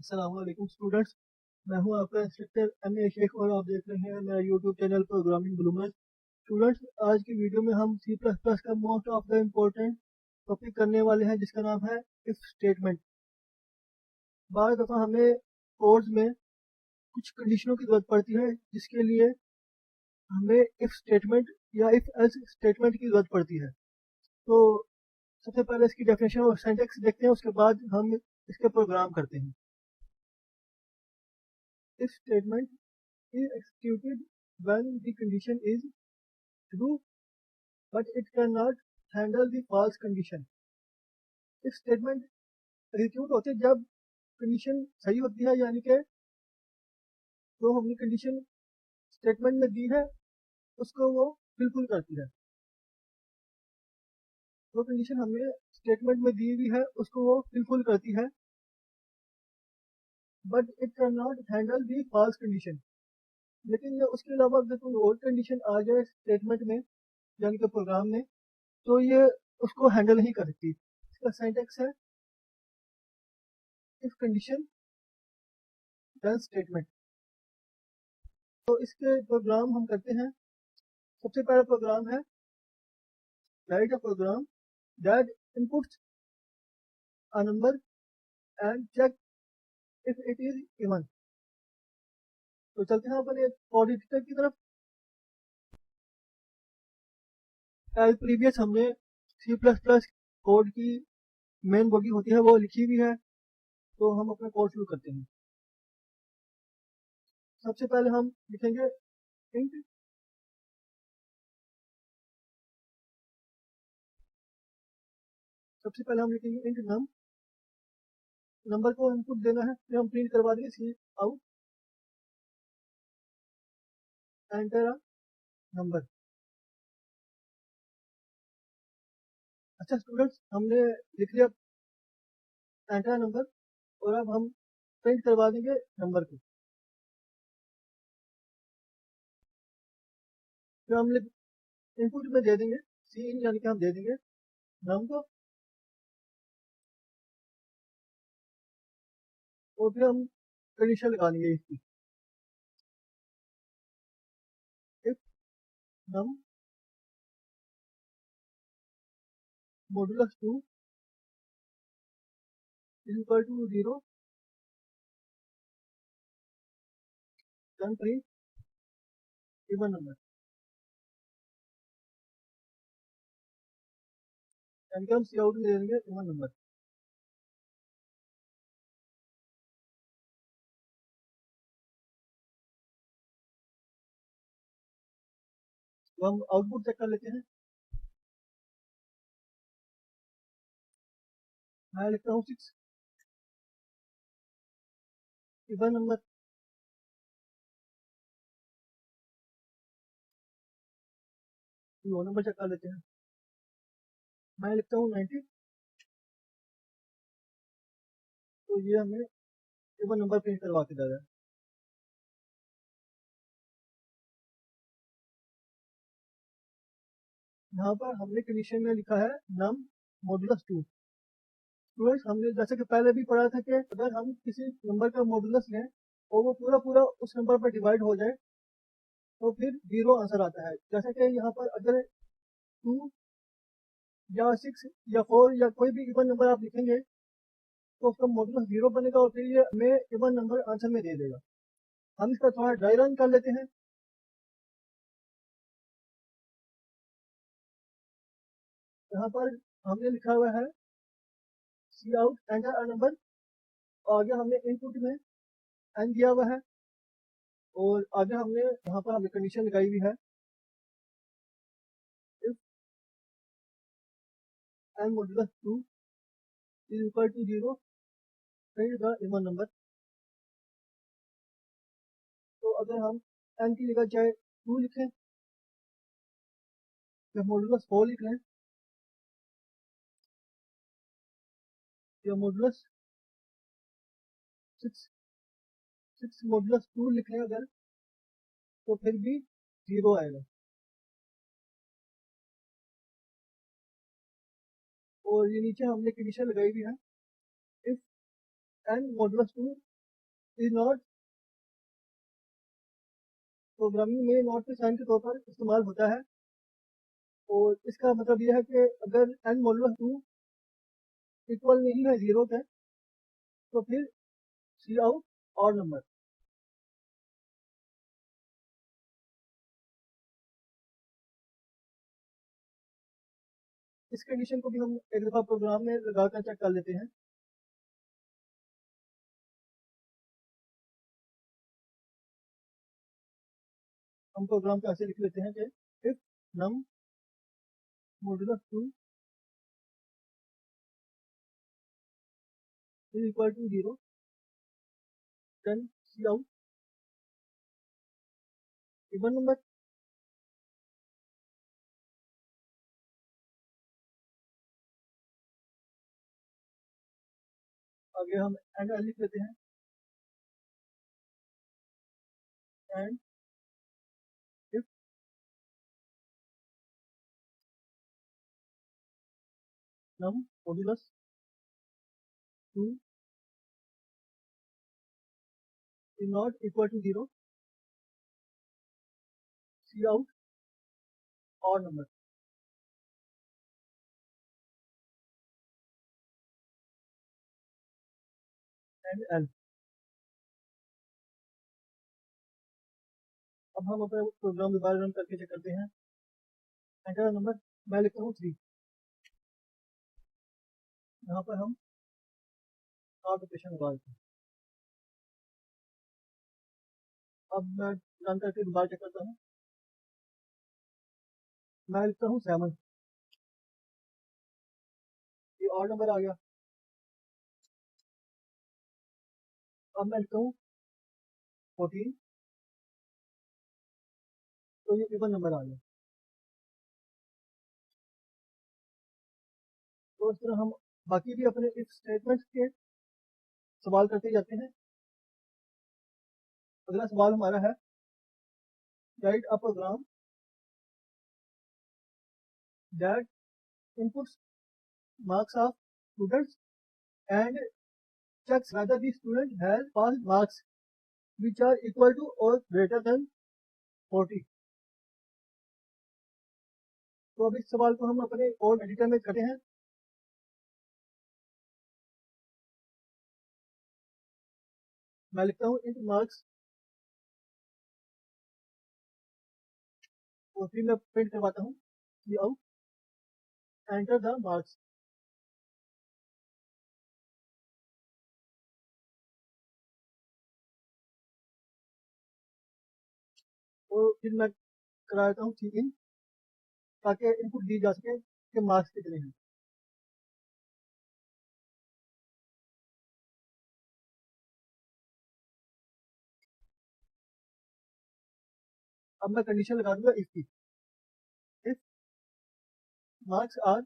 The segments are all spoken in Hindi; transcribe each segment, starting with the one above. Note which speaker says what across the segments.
Speaker 1: अस्सलाम वालेकुम स्टूडेंट्स। मैं हूं आपका इंस्ट्रक्टर एम ए शेख और आप देख रहे हैं मेरा YouTube channel programming bloomer. Students, आज की वीडियो में हम सी प्लस प्लस का most of the important topic करने वाले हैं जिसका नाम है इफ स्टेटमेंट। बाद दफ़ा हमें कोड्स में कुछ कंडीशनों की ज़रूरत पड़ती है जिसके लिए हमें इफ स्टेटमेंट या इफ एल्स स्टेटमेंट की ज़रूरत पड़ती है। तो सबसे पहले इसकी डेफिनेशन और सिंटैक्स देखते हैं, उसके बाद हम इसके प्रोग्राम करते हैं। If statement is executed when the condition is true, but it cannot handle the false condition. If statement execute होती है जब कंडीशन सही होती है, यानी कि जो हमने कंडीशन स्टेटमेंट में दी है उसको वो बिल्कुल करती है। जो कंडीशन हमने स्टेटमेंट में दी हुई है उसको वो बिल्कुल करती है, but it can not handle the false condition. लेकिन ये उसके अलावा अगर कोई और कंडीशन आ जाए स्टेटमेंट में यानी कि प्रोग्राम में, तो ये उसको हैंडल नहीं कर सकती। इसका सिंटैक्स है इफ कंडीशन देन स्टेटमेंट। तो इसके प्रोग्राम हम करते हैं। सबसे पहला प्रोग्राम है write a program that inputs a number and check if it is even. तो चलते हैं अपन एक कोड एडिटर की तरफ। एज प्रीवियस हमने सी प्लस प्लस कोड की मेन बॉडी होती है वो लिखी हुई है, तो हम अपना कोड शुरू करते हैं। सबसे पहले हम लिखेंगे इंट सबसे पहले हम लिखेंगे इंट नम। नंबर को इनपुट देना है, फिर हम प्रिंट करवा देंगे cout enter a number. अच्छा स्टूडेंट्स, हमने लिख लिया एंटर नंबर और अब हम प्रिंट करवा देंगे नंबर को। फिर हम इनपुट में दे देंगे सी इन, यानी कि हम दे देंगे नम को, और फिर हम कंडीशन लगा देंगे इसकी if num modulus 2 is equal to 0, then print even number. यानी कि हम सी आउट में दे देंगे इवन नंबर। तो हम आउटपुट चेक कर लेते हैं। मैं लिखता हूँ 6 इवन नंबर। लो नंबर चेक कर लेते हैं। मैं लिखता हूँ 90। तो ये हमें इवन नंबर प्रिंट करवा के दे रहा है। यहाँ पर हमने कंडीशन में लिखा है नम मॉडुलस 2। स्टूडेंट्स, हमने जैसे कि पहले भी पढ़ा था कि अगर हम किसी नंबर का मॉडुलस लें और वो पूरा पूरा उस नंबर पर डिवाइड हो जाए तो फिर 0 आंसर आता है। जैसे कि यहाँ पर अगर 2 या 6 या 4 या कोई भी इवन नंबर आप लिखेंगे तो उसका मॉडुलस 0 बनेगा और फिर ये हमें इवन नंबर आंसर में दे देगा। हम इसका थोड़ा ड्राई रन कर लेते हैं। यहाँ पर हमने लिखा हुआ है सी आउट एंटर अ नंबर, और आगे हमने इनपुट में एन दिया हुआ है, और आगे हमने यहाँ पर हमने कंडीशन लगाई हुई है if N modulus 2 is equal to 0 print the even number. तो अगर हम एन की जगह चाहे 2 लिखें या मॉडुलस 4 लिख लें या मॉडुलस 6 मॉडुलस 2 लिख लें अगर, तो फिर भी 0 आएगा। और ये नीचे हमने कंडीशन लगाई हुई है if N modulus 2 is not programming में नॉट के साइन के तौर पर इस्तेमाल होता है, और इसका मतलब यह है कि अगर n मॉडुलस 2 इक्वल नहीं है 0 के, तो फिर सी आउट और नंबर। इस कंडीशन को भी हम एक दफ़ा प्रोग्राम में लगाकर चेक कर लेते हैं। हम प्रोग्राम को ऐसे लिख लेते हैं कि if num modulus 2 is equal to 0, then C out even number. आगे हम एंड लिख लेते हैं, and if num modulus 2 is not equal to 0, C out odd number. And L. अब हम अपना प्रोग्राम दोबारा रन करके चेक करते हैं। एंटर नंबर, मैं लिखता हूँ 3। यहाँ पर हम नॉट ऑपरेशन लगा देते हैं। अब मैं रन करके दोबारा चेक करता हूँ। मैं लिखता हूँ 7, ये और नंबर आ गया। अब मैं लिखता हूँ 14, तो ये इवन नंबर आ गया। तो इस तरह हम बाकी भी अपने इफ स्टेटमेंट्स के सवाल करते जाते हैं। अगला सवाल हमारा है, write a program that inputs marks of students and checks whether the student has passed marks which are equal to or greater than 40। तो अब इस सवाल को हम अपने कोड एडिटर में करते हैं। मैं लिखता हूँ int marks, और फिर मैं प्रिंट करवाता हूँ out enter the marks। और फिर मैं कराता हूँ इन, ताकि इनपुट दी जा सके कि मार्क्स कितने हैं। अब मैं कंडीशन लगा दूंगा इफ की, इफ मार्क्स आर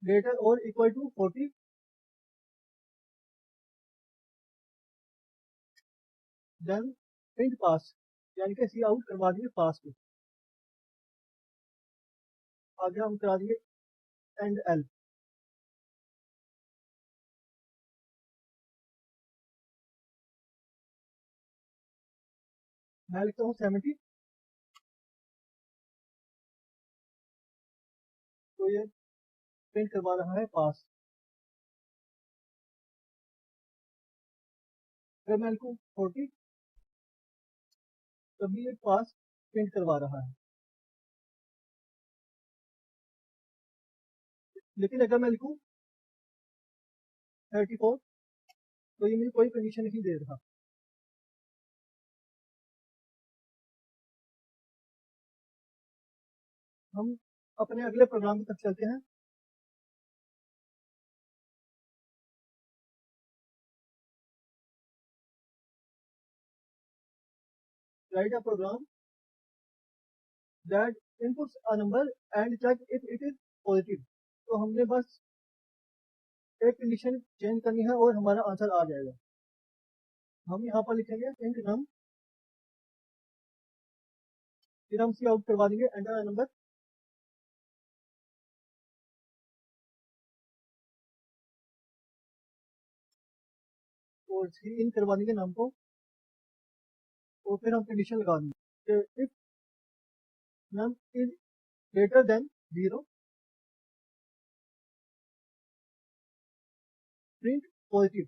Speaker 1: ग्रेटर और इक्वल टू 40, देन प्रिंट पास, यानी कि सी आउट करवा देंगे पास को। आगे हम करा देंगे एंड एल। मैं लिखता हूँ 70, तो ये प्रिंट करवा रहा है पास। अगर मैं लिखूँ 40, तभी ये पास प्रिंट करवा रहा है। लेकिन अगर मैं लिखूँ 34, तो ये मुझे कोई कंडीशन नहीं दे रहा। हम अपने अगले प्रोग्राम की तरफ चलते हैं। Write a program that inputs a number and check if it is positive. तो हमने बस एक कंडीशन चेंज करनी है और हमारा आंसर आ जाएगा। हम यहाँ पर लिखेंगे इंट नम, फिर हम सी आउट करवा देंगे एंटर नंबर। और सी इन करवा देंगे नाम को, और फिर हम कंडीशन लगा देंगे कि if num is greater than 0 print positive.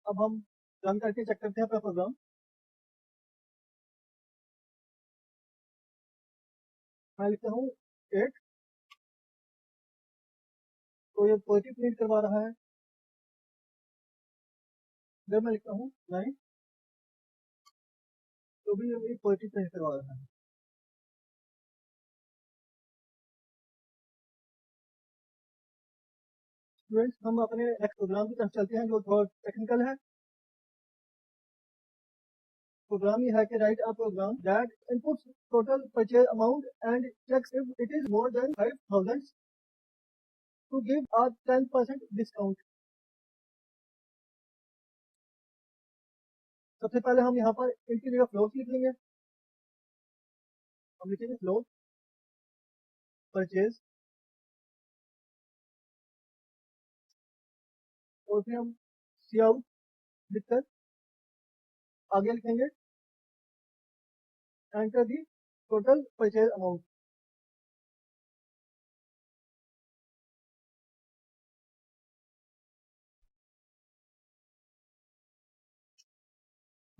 Speaker 1: अब हम रन करके चेक करते हैं अपना प्रोग्राम। मैं लिखता हूँ 8, तो ये पॉजिटिव प्रिंट करवा रहा है। जब मैं लिखता हूँ 9, तो भी ये पॉजिटिव प्रिंट करवा रहा है। स्टूडेंट्स, हम अपने नेक्स्ट प्रोग्राम की तरफ चलते हैं जो थोड़ा टेक्निकल है। प्रोग्राम ये है कि write a program that inputs total purchase amount and checks if it is more than 5000 to give a 10% discount. सबसे पहले हम यहाँ पर इनकी जगह फ्लोट लिख लेंगे। हम लिखेंगे फ्लोट परचेज, और फिर हम सी आउट लिखकर आगे लिखेंगे enter the total purchase amount.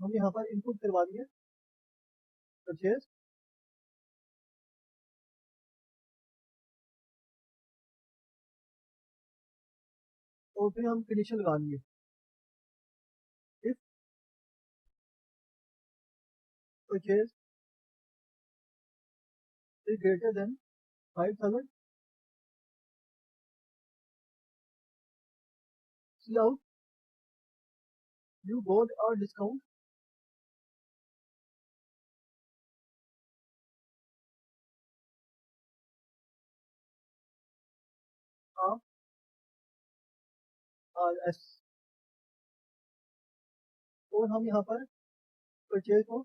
Speaker 1: हम यहाँ पर इनपुट करवा दिए परचेज, और फिर हम कंडीशन लगा देंगे if purchase is greater than 5000 C out you got a discount of R S. और हम यहाँ पर परचेज को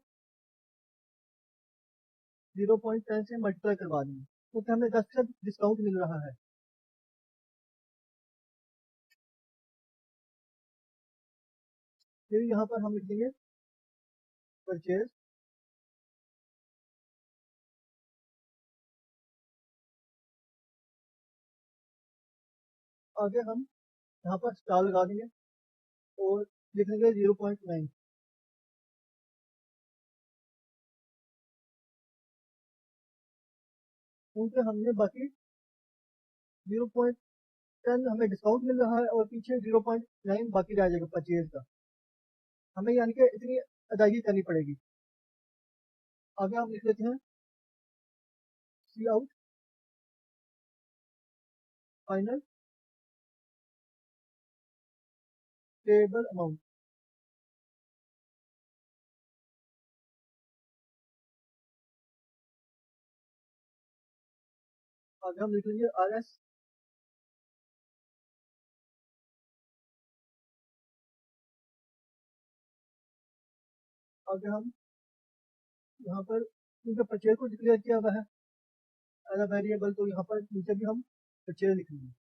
Speaker 1: 0.10 से मल्टीप्लाई करवा देंगे क्योंकि हमें 10% डिस्काउंट मिल रहा है। फिर यहाँ पर हम लिख देंगे परचेज आगे हम यहाँ पर स्टार लगा देंगे और लिख देंगे 0.9। क्योंकि हमने बाकी 0.10 हमें डिस्काउंट मिल रहा है और पीछे 0.9 बाकी रह जाएगा परचेज का, हमें यानी कि इतनी अदायगी करनी पड़ेगी। आगे हम लिख देते हैं सी आउट फाइनल पेबल अमाउंट। आगे हम लिख लेंगे आर एस। आगे हम यहाँ पर क्योंकि परचेज को डिक्लेयर किया हुआ है एज अ वेरिएबल, तो यहाँ पर नीचे भी हम परचेज लिखेंगे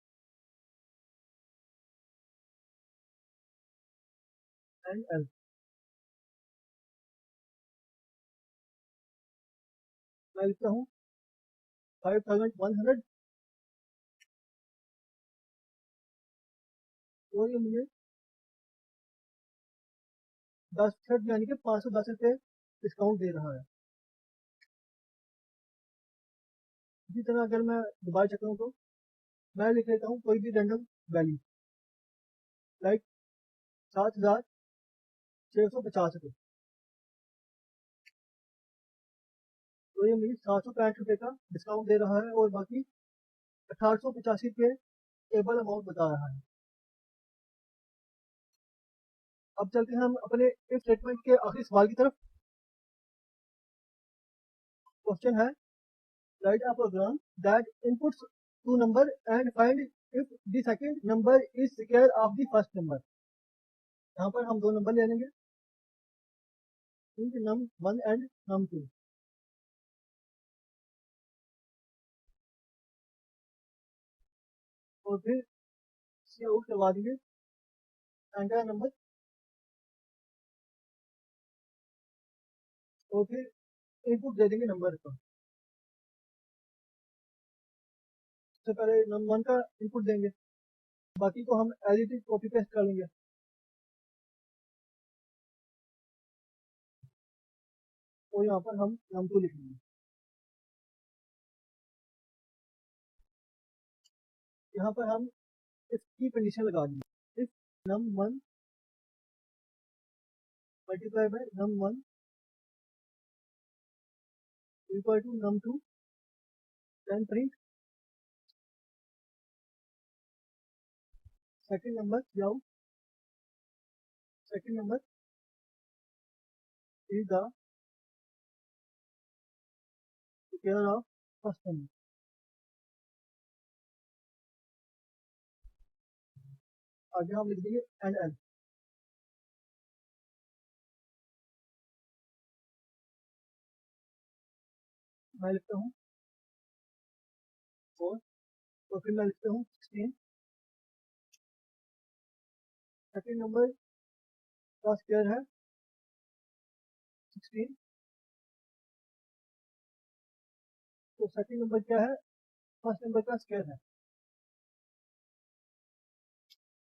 Speaker 1: एंड एल। मैं लिखता हूँ 5100, और ये मुझे 10% यानी कि 510 रुपये डिस्काउंट दे रहा है। इसी तरह अगर मैं दोबारा चेक करूँ तो मैं लिख लेता हूँ कोई भी रैंडम वैल्यू लाइक 7650 रुपये, तो ये मुझे 765 रुपये का डिस्काउंट दे रहा है और बाकी 1885 रुपये टेबल अमाउंट बता रहा है। अब चलते हैं हम अपने इफ स्टेटमेंट के आखिरी सवाल की तरफ। क्वेश्चन है write a program that inputs two number and find if the second number is square of the first number. यहाँ पर हम दो नंबर ले लेंगे, num1 एंड num2। और फिर सी आउट करवा देंगे, एंटर नंबर, और फिर इनपुट दे देंगे नंबर का। सबसे पहले num1 का इनपुट देंगे, बाकी को हम as it is copy paste कर लेंगे। और यहाँ पर हम num2 लिखेंगे। यहाँ पर हम इसकी कंडीशन लगा देंगे, if num1 multiply by num1 equal to num2, then print second number out, second number is the square of first number। आगे हम लिख देंगे एंड एल। मैं लिखता हूँ 4, तो फिर मैं लिखता हूँ 16, सेकेंड नंबर का स्क्वायर है 16, तो सेकेंड नंबर क्या है, फर्स्ट नंबर का स्क्वायर है।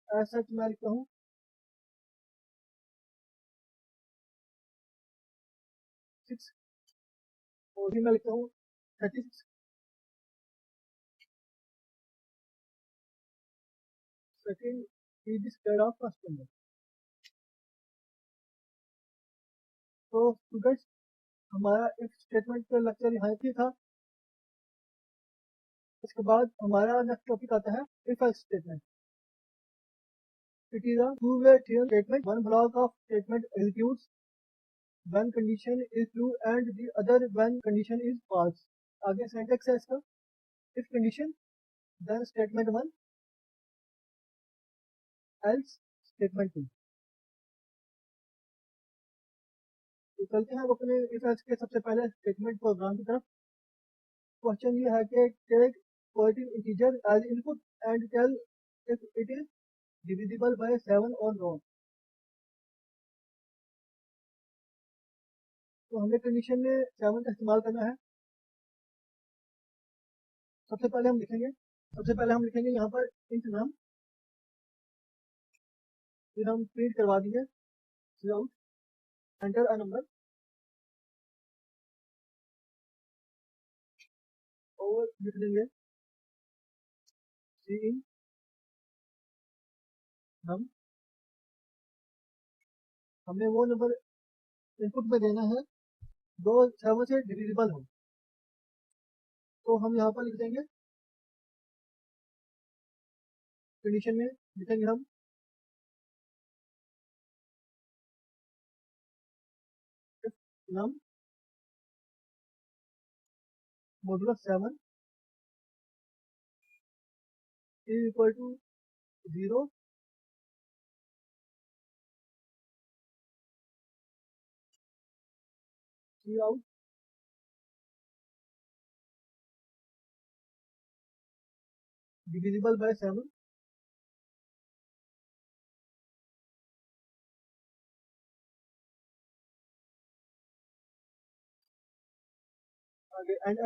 Speaker 1: एज सच मैं लिखता हूँ 6, और फिर मैं लिखता हूँ 36, second is the square of first number. तो स्टूडेंट्स, हमारा इफ स्टेटमेंट का लेक्चर यहाँ पे था। इसके बाद हमारा नेक्स्ट टॉपिक आता है if else statement. It is a two way statement, one block of statement executes when condition is true and the other when condition is false। आगे सिंटैक्स है इसका, if condition then statement 1 else statement 2। तो चलते हैं अब अपने if else के सबसे पहले स्टेटमेंट प्रोग्राम की तरफ। क्वेश्चन ये है कि take positive integer as input and tell if it is divisible by 7 or not। तो हमें कंडीशन में 7 का इस्तेमाल करना है। सबसे पहले हम लिखेंगे यहाँ पर int num, फिर हम प्रिंट करवा देंगे out enter a number, और लिख देंगे in num। हमें वो नंबर इनपुट में देना है जो 7 से डिविजिबल हो। तो हम यहाँ पर लिख देंगे, कंडीशन में लिखेंगे हम num modulus 7 is equal to 0, out divisible by 7। आगे एंड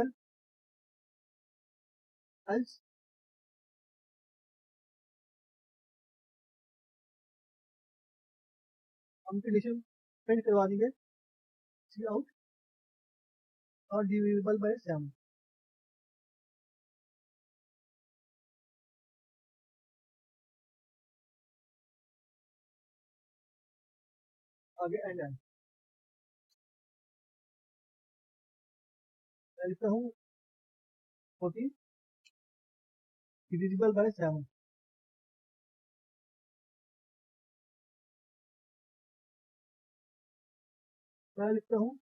Speaker 1: else हम कंडीशन प्रिंट करवा देंगे out और divisible by 7। आगे एंड मैं लिखता हूँ 14 divisible by 7। मैं लिखता हूँ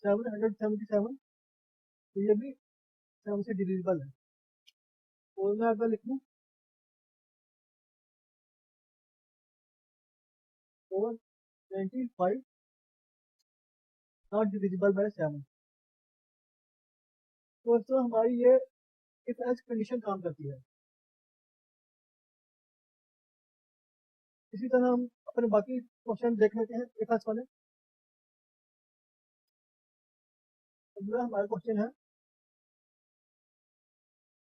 Speaker 1: 777, तो ये भी 7 से डिविजिबल है। और मैं अगर लिखूँ 425 नॉट डिविजिबल बाय 7। तो दोस्तों हमारी ये इफ एल्स कंडीशन काम करती है। इसी तरह हम अपने बाकी क्वेश्चन देख लेते हैं इफ एल्स वाले। अगला हमारा क्वेश्चन है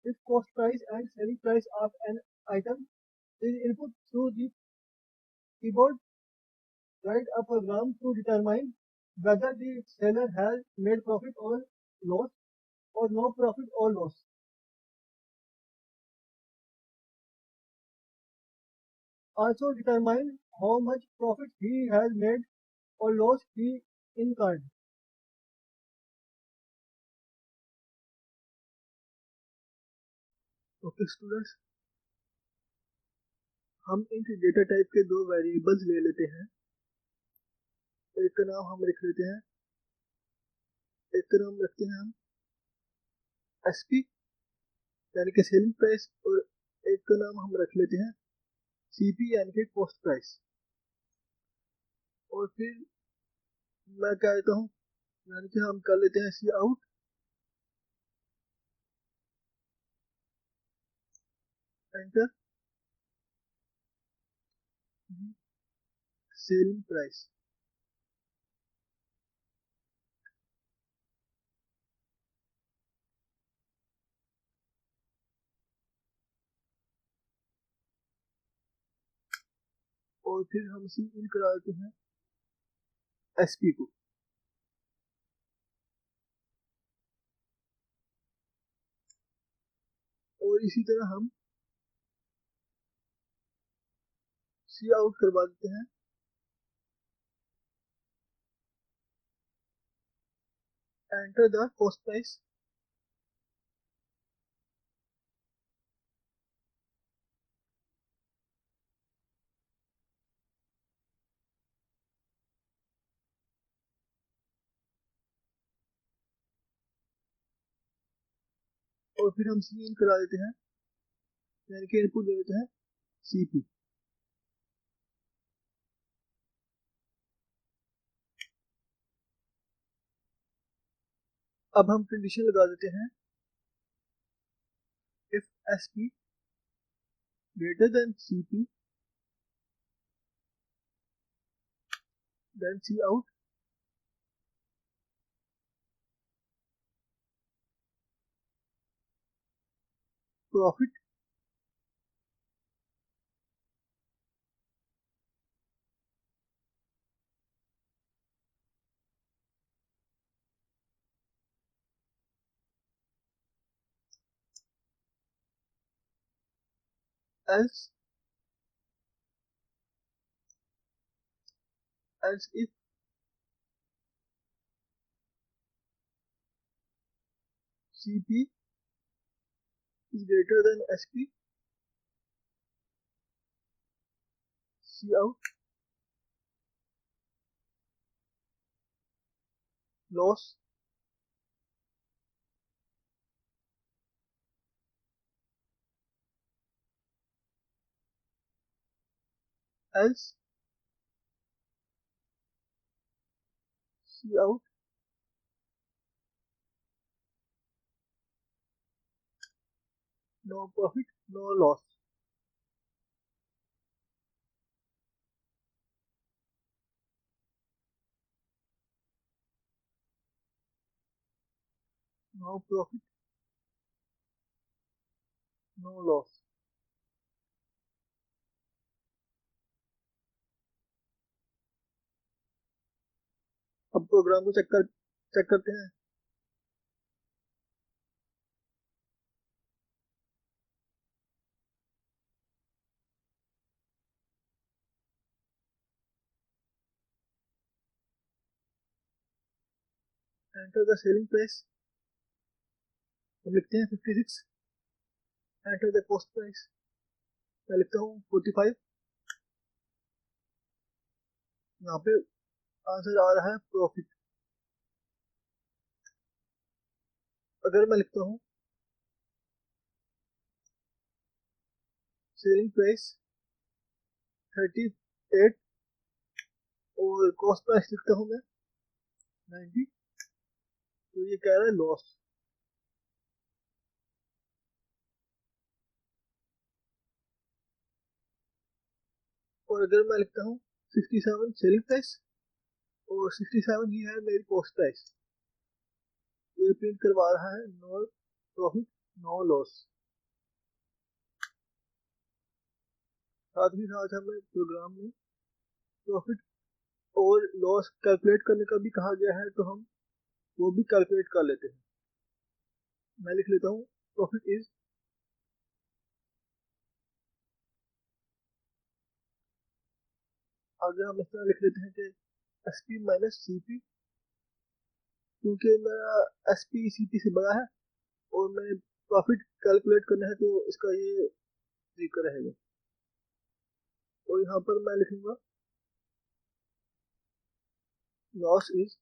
Speaker 1: if cost price and selling price of an item is input through the keyboard, write a program to determine whether the seller has made profit or loss or no profit or loss. Also determine how much profit he has made or loss he incurred. Okay students, हम इन डेटा टाइप के दो वेरिएबल्स ले लेते हैं। एक का नाम हम लिख लेते हैं, एक का नाम रखते हैं हम एसपी यानी कि सेलिंग प्राइस, और एक का नाम हम रख लेते हैं सीपी यानी कि कॉस्ट प्राइस। और फिर मैं क्या कहता हूँ, यानी कि हम कर लेते हैं सी आउट एंटर सेलिंग प्राइस। और फिर हम सी इन करा देते हैं एसपी को। और इसी तरह हम सी आउट करवा देते हैं एंटर द कॉस्ट प्राइस। और फिर हम सी इन करा देते हैं यानी कि इनपुट दे देते हैं सीपी। अब हम कंडीशन लगा देते हैं if SP greater than CP, then C out profit else if CP is greater than SP, C out loss else C out no profit no loss। no profit no loss। अब प्रोग्राम को चेक करते हैं। एंटर द सेलिंग प्राइस, हम लिखते हैं 56। एंटर द कॉस्ट प्राइस, मैं लिखता हूँ 45। यहाँ पे आंसर आ रहा है प्रॉफिट। अगर मैं लिखता हूँ सेलिंग प्राइस 38 और कॉस्ट प्राइस लिखता हूँ मैं 90। तो ये कह रहा है लॉस। और अगर मैं लिखता हूँ 67 सेलिंग प्राइस और 67 ही है मेरी कॉस्ट प्राइस, तो ये प्रिंट करवा रहा है नो प्रॉफिट नो लॉस। साथ ही साथ हमें प्रोग्राम में प्रॉफिट और लॉस कैलकुलेट करने का भी कहा गया है, तो हम वो भी कैलकुलेट कर लेते हैं। मैं लिख लेता हूँ प्रॉफिट इज आगे हम इस तरह लिख लेते हैं कि S P minus C P, क्योंकि मेरा एस पी सी पी से बड़ा है और मैंने प्रॉफिट कैलकुलेट करना है, तो इसका ये तरीका रहेगा। और यहाँ पर मैं लिखूंगा loss is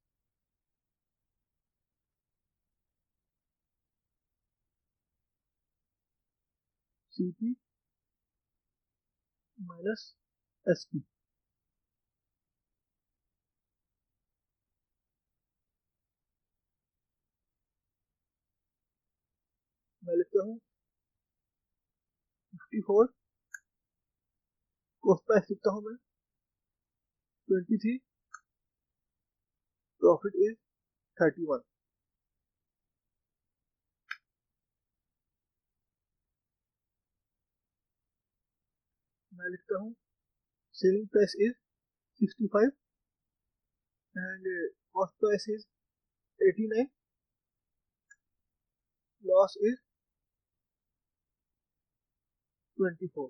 Speaker 1: C P minus S P. मैं लिखता हूँ 54, कॉस्ट प्राइस लिखता हूँ मैं 23, प्रॉफिट इज 31। मैं लिखता हूँ selling price is 65 and cost price is 89, loss is 24।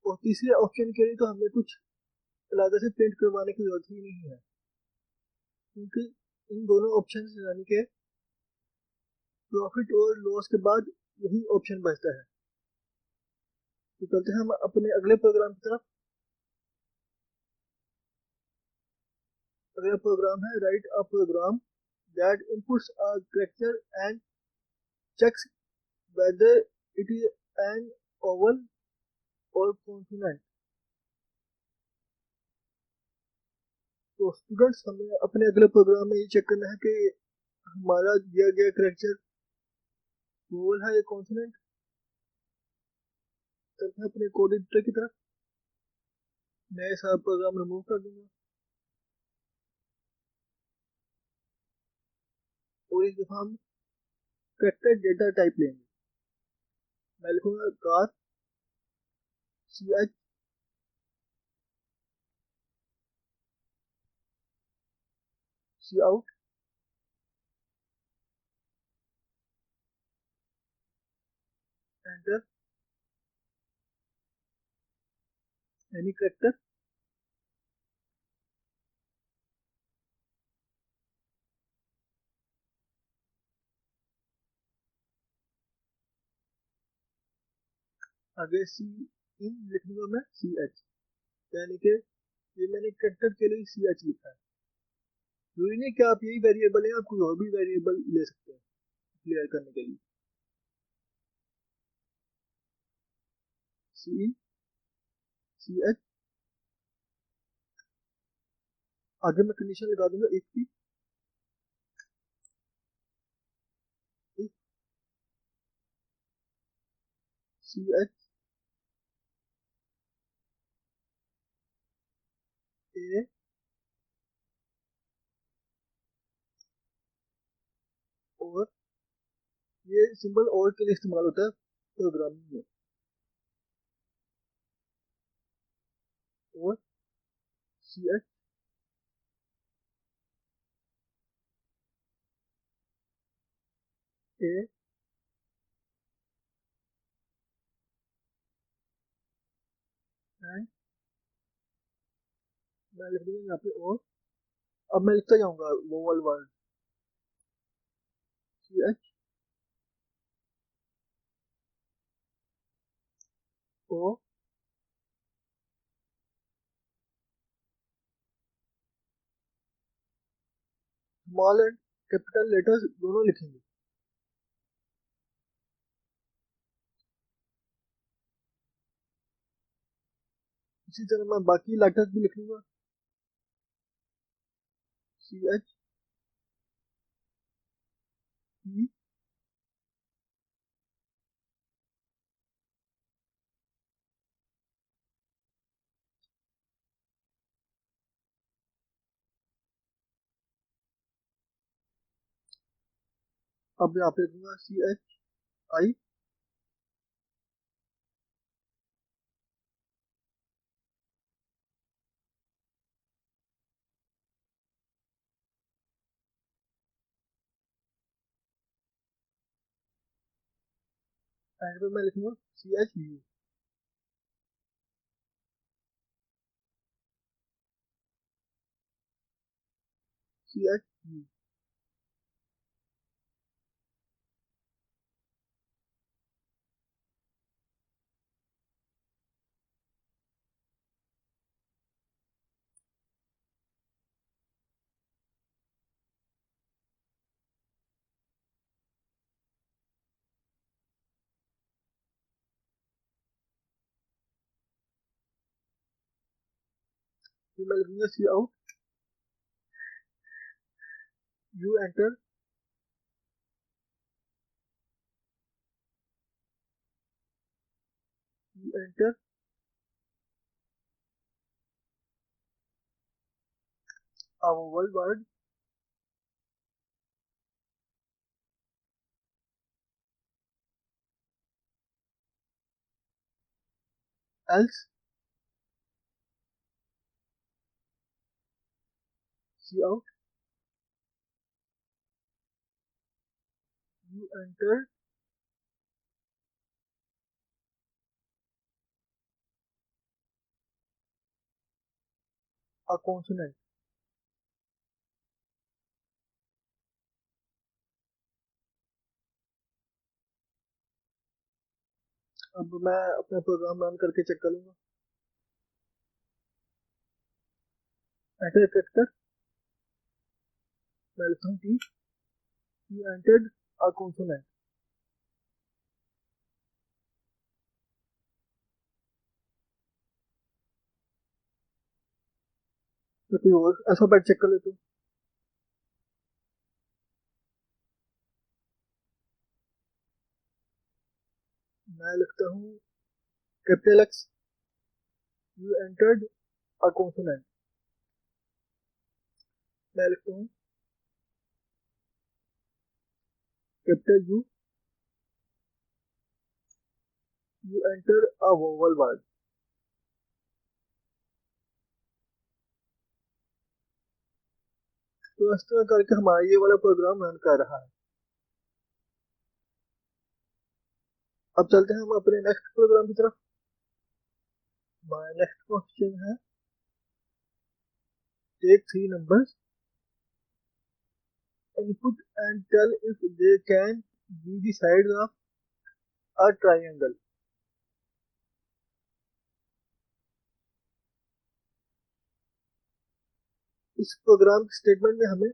Speaker 1: और तीसरे ऑप्शन के लिए तो हमें कुछ अलग से प्रिंट करवाने की जरूरत ही नहीं है, क्योंकि इन दोनों ऑप्शन यानी कि प्रॉफिट और लॉस के बाद यही ऑप्शन बचता है। तो चलते हैं हम अपने अगले प्रोग्राम की तरफ। अगला प्रोग्राम है write a program that inputs a character and checks whether it is an vowel और कॉन्सोनेंट। तो स्टूडेंट्स हमें अपने अगले प्रोग्राम में ये चेक करना है कि हमारा दिया गया कैरेक्टर ओवल है या कॉन्सोनेंट। चलते हैं अपने कोड एडिटर की तरफ। मैं सारा प्रोग्राम रिमूव कर दूंगा और इस दफा हम कैरेक्टर डेटा टाइप लेंगे। मैं लिखूंगा char c h cout enter any character. आगे सी इन लिखूंगा मैं सी एच, यानी कि ये मैंने कैरेक्टर के लिए सी एच लिखा है। जरूरी नहीं कि आप यही वेरिएबल है, आप कोई और भी वेरिएबल ले सकते हैं क्लियर करने के लिए। सी इन सी एच, आगे मैं कंडीशन लगा दूंगा इफ की, इफ सी एच ए और, ये सिंबल और के लिए इस्तेमाल होता है प्रोग्रामिंग में। और सी एच ए एंड, मैं लिख दूंगा यहाँ पे और। अब मैं लिखता जाऊंगा vowel word c h o small and capital letters दोनों लिखेंगे। इसी तरह मैं बाकी लेटर्स भी लिख लूंगा। CH E अब यहाँ पे लिखूंगा CHI एंड पे मैं लिखूंगा CHU। CHU फिर मैं लिखूंगा C out. U enter. U enter a vowel word else। C out। U enter a consonant। अब मैं अपना प्रोग्राम रन करके चेक कर लूंगा। एंटर कट कर मैं लिखता हूँ T। You entered a consonant। तो कोई और अल्फाबेट चेक कर लेता हूँ। मैं लिखता हूँ capital X। You entered a consonant। मैं लिखता हूँ capital U। You entered a vowel word। तो इस तरह करके हमारा ये वाला प्रोग्राम रन कर रहा है। अब चलते हैं हम अपने नेक्स्ट प्रोग्राम की तरफ। माय नेक्स्ट क्वेश्चन है take 3 numbers, input and tell if they can be the sides of a triangle। इस प्रोग्राम स्टेटमेंट में हमें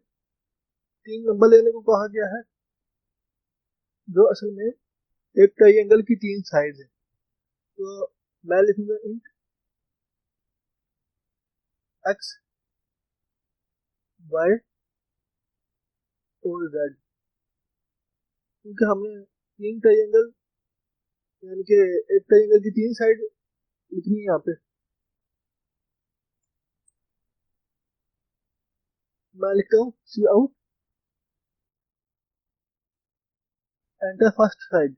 Speaker 1: 3 नंबर लेने को कहा गया है जो असल में एक ट्राइंगल की 3 साइड है। तो मैं लिखूंगा इंट एक्स वाई और जेड, क्योंकि हमें 3 ट्राइंगल यानी कि एक ट्राइंगल की 3 साइड लिखनी है यहाँ पे। मैं लिखता हूँ cout enter first side.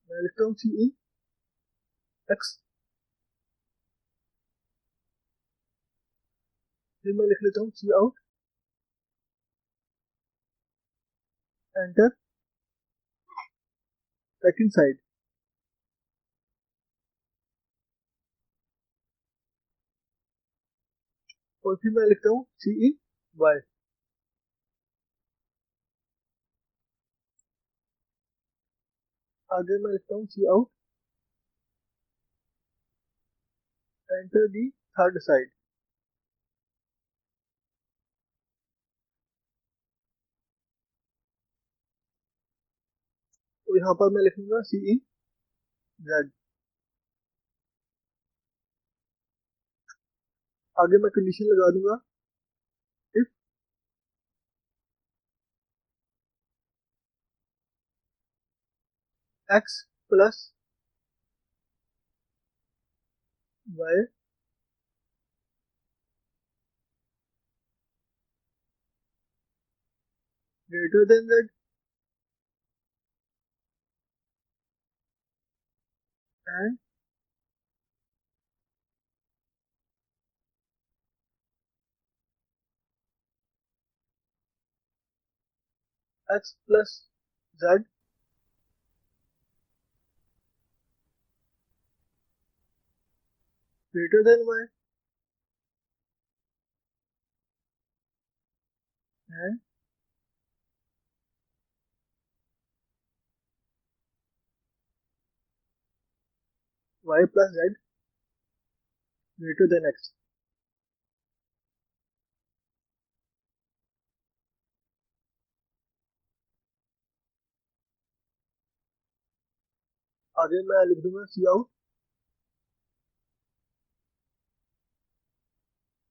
Speaker 1: मैं लिखता हूँ सी इन एक्स। फिर मैं लिख लेता हूँ cout enter second side. और फिर मैं लिखता हूँ सी इन वाई। आगे मैं लिखता हूँ cout, enter the third side. तो यहाँ पर मैं लिखूंगा सी ई जेड। आगे मैं कंडीशन लगा दूंगा, if x plus y greater than z and x plus z greater than y and y plus z greater than x. आगे मैं लिख दूंगा cout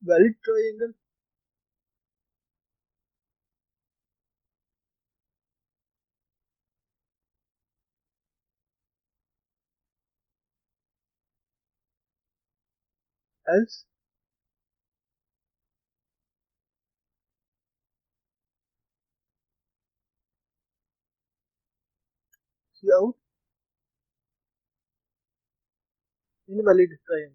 Speaker 1: valid triangle else cout invalid triangle.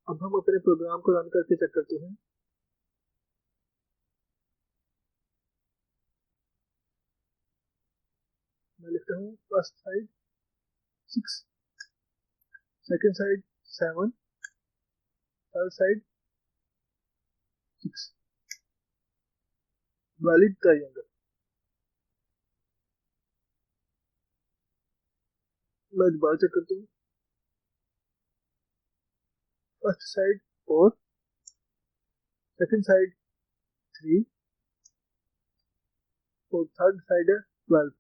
Speaker 1: अब हम अपने प्रोग्राम को रन करके चेक करते हैं। मैं लिखता हूँ first side 6, second side 7, third side 6, valid triangle. मैं दोबारा चेक करता हूँ, फर्स्ट साइड 4, सेकंड साइड 3 और थर्ड साइड है 12,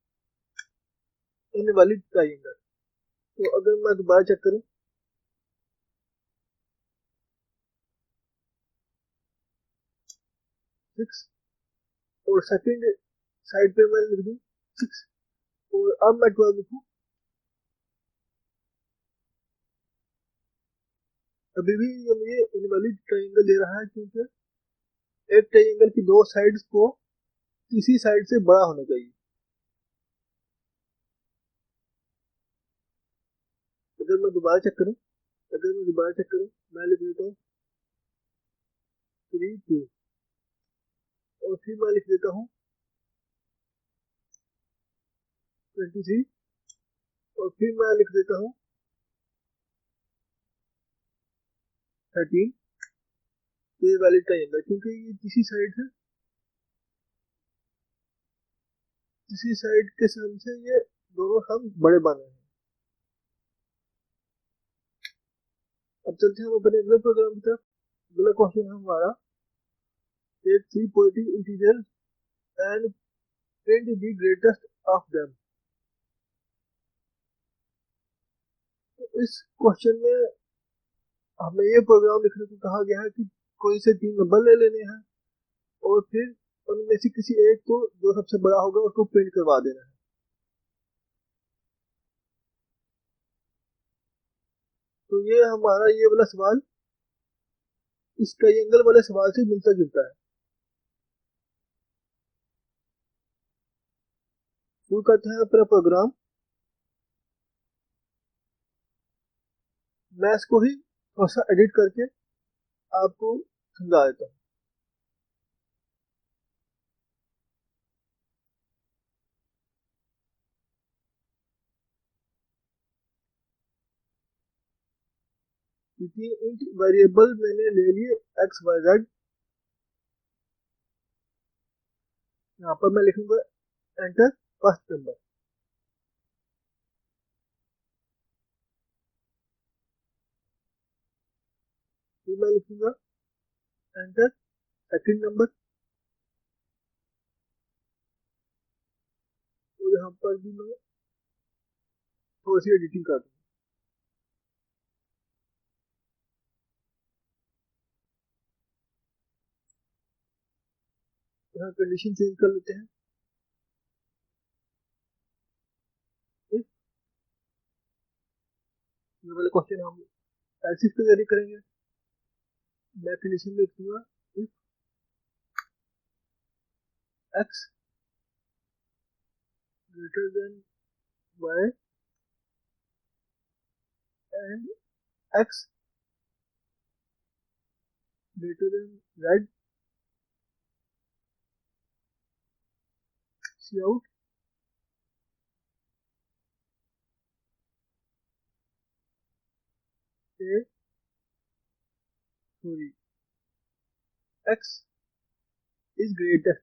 Speaker 1: इनवैलिड ट्राइंगल। तो अगर मैं दोबारा चेक करूँ, 6 और सेकंड साइड पे मैं लिख दूँ 6 और अब मैं 12 लिखूँ, अभी भी ये मुझे इनवैलिड ट्राइंगल दे रहा है, क्योंकि एक ट्राइंगल की दो साइड्स को किसी साइड से बड़ा होना चाहिए। अगर मैं दोबारा चेक करूँ, मैं लिख देता हूँ 3 2 और फिर मैं लिख देता हूँ 23 और फिर मैं लिख देता हूँ 13। तो ये वैलिड ट्राइंगल, क्योंकि ये किसी साइड के सम से ये दोनों हम बड़े बने हैं। अब चलते हैं हम अपने अगले प्रोग्राम की तरफ। अगला क्वेश्चन है हमारा, take 3 positive integers and print the greatest of them. तो इस क्वेश्चन में हमें ये प्रोग्राम लिखने को कहा गया है कि कोई से 3 नंबर ले लेने हैं और फिर उनमें से किसी एक को, जो सबसे बड़ा होगा, उसको प्रिंट करवा देना है। तो ये हमारा ये वाला सवाल इस ट्रायंगल वाले सवाल से मिलता जुलता है। शुरू करते हैं अपना प्रोग्राम। मैं इसको ही थोड़ा सा एडिट करके आपको समझा देता हूँ। क्योंकि इंट वेरिएबल मैंने ले लिए एक्स वाई जेड, यहाँ पर मैं लिखूंगा एंटर फर्स्ट नंबर, फिर मैं लिखूंगा एंटर सेकंड नंबर, और यहाँ पर भी मैं थोड़ी सी एडिटिंग कर दूंगा। यहाँ कंडीशन चेंज कर लेते हैं, इफ ये वाला क्वेश्चन हम एल्सिफ के जरिए करेंगे। मैं कंडीशन में लिखूंगा if x greater than y and x greater than z, cout a sorry x is greater,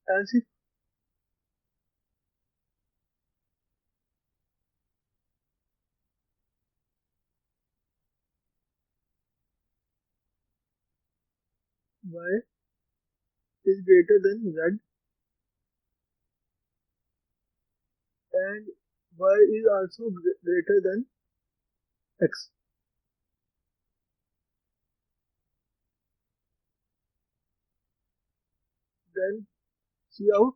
Speaker 1: else if y is greater than z and y is also greater than x, then see out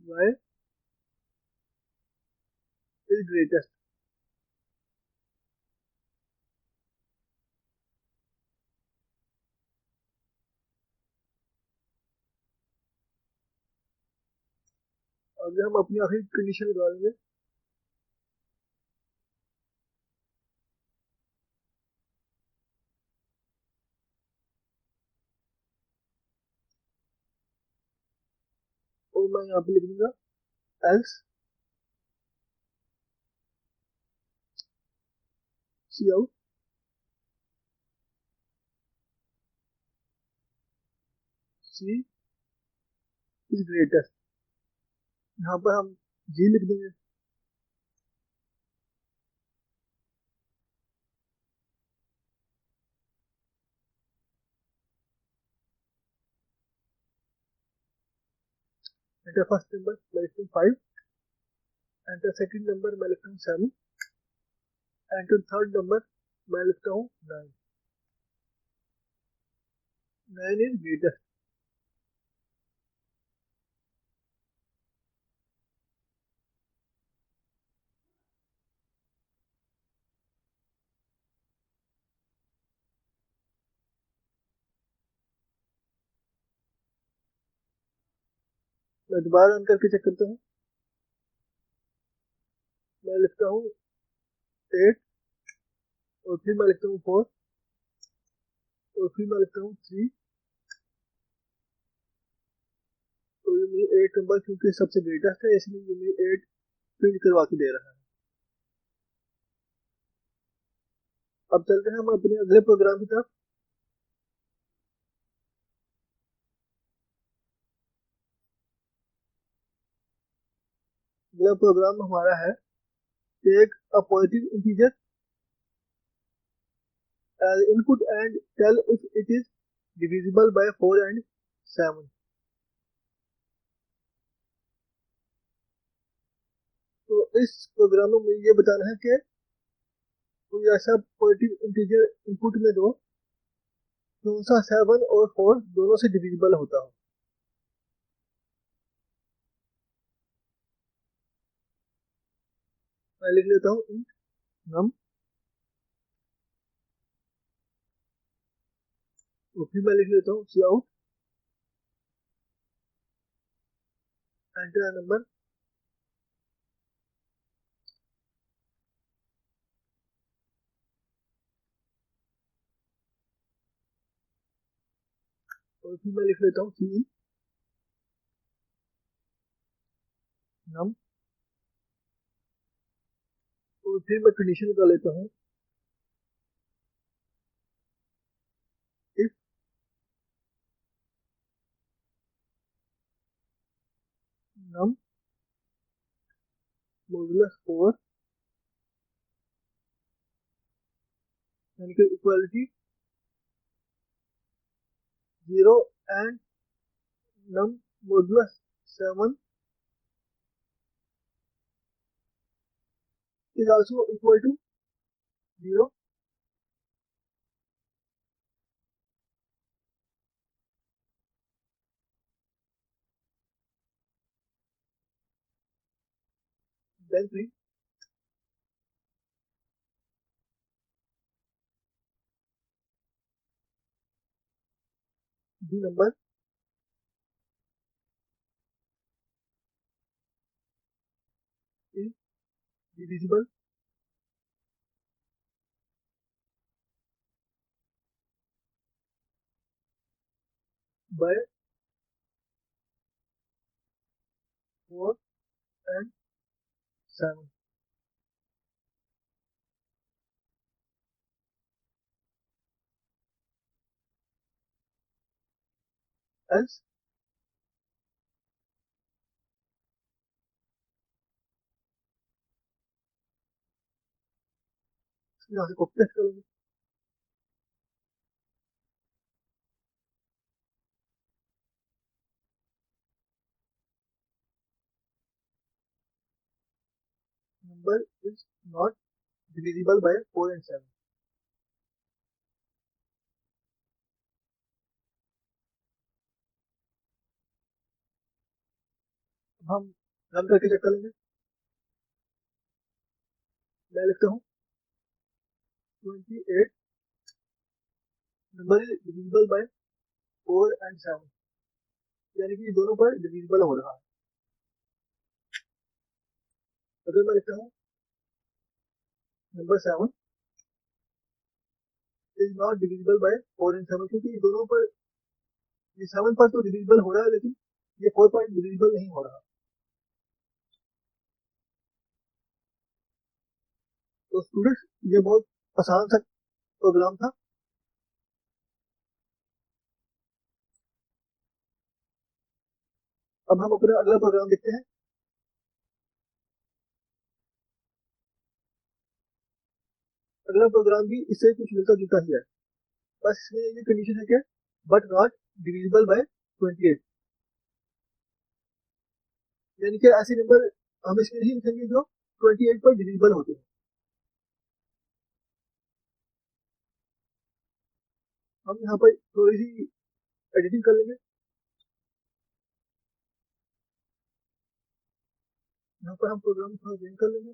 Speaker 1: y is greatest। आगे हम अपनी आखिरी कंडीशन निकालेंगे, और मैं यहाँ पे लिख दूंगा else see out c is greatest, यहाँ पर हम g लिख देंगे, enter फर्स्ट नंबर मैं लिखता हूँ 5, enter सेकंड नंबर मैं लिखता हूँ 7, enter थर्ड नंबर मैं लिखता हूँ 9, 9 इज ग्रेटेस्ट। मैं दोबारा रन करके चेक करता हूँ, मैं लिखता हूँ 8 और फिर मैं लिखता हूँ 4 और फिर मैं लिखता हूँ 3, तो ये मेरी 8 नंबर क्योंकि सबसे ग्रेटेस्ट है इसलिए ये मेरी 8 प्रिंट करवा के दे रहा है। अब चलते हैं हम अपने अगले प्रोग्राम की तरफ। अगला प्रोग्राम हमारा है take a positive integer as input and tell if it is divisible by 4 and 7। तो इस प्रोग्राम में मुझे ये बताना है कि कोई ऐसा पॉजिटिव इंटीजर इनपुट में दो कौन सा 7 और 4 दोनों से डिविजिबल होता हो। मैं लिख लेता हूँ इंट नम तो फिर मैं लिख लेता हूँ सी आउट, एंटर नंबर, और फिर मैं लिख लेता हूँ सी नम, और फिर मैं कंडीशन कर लेता हूँ इफ नम मॉडुलस 4 यानी कि equality 0 and num modulus 7 is also equal to 0, then 3 the number is divisible by 4 and 7, else यहाँ से कॉपी पेस्ट करेंगे, number is not divisible by 4 and 7. हम रन करके चेक करेंगे, मैं लिखता हूँ 28 number is divisible by 4 and 7, यानी कि दोनों पर डिविजिबल हो रहा है। अगर मैं लिखता हूँ number 7 is not divisible by 4 and 7, क्योंकि ये दोनों पर, ये 7 पर तो डिविजिबल हो रहा है लेकिन ये 4 पर डिविजिबल नहीं हो रहा। तो स्टूडेंट्स ये बहुत आसान सा प्रोग्राम था। अब हम अपना अगला प्रोग्राम देखते हैं। अगला प्रोग्राम भी इससे कुछ मिलता जुलता ही है, बस इसमें ये कंडीशन है कि बट नॉट डिविजिबल बाय 28, यानी कि ऐसे नंबर हम इसमें नहीं लिखेंगे जो 28 पर डिविजिबल होते हैं। हम यहाँ पर थोड़ी सी एडिटिंग कर लेंगे। यहाँ पर हम प्रोग्राम थोड़ा चेंज कर लेंगे,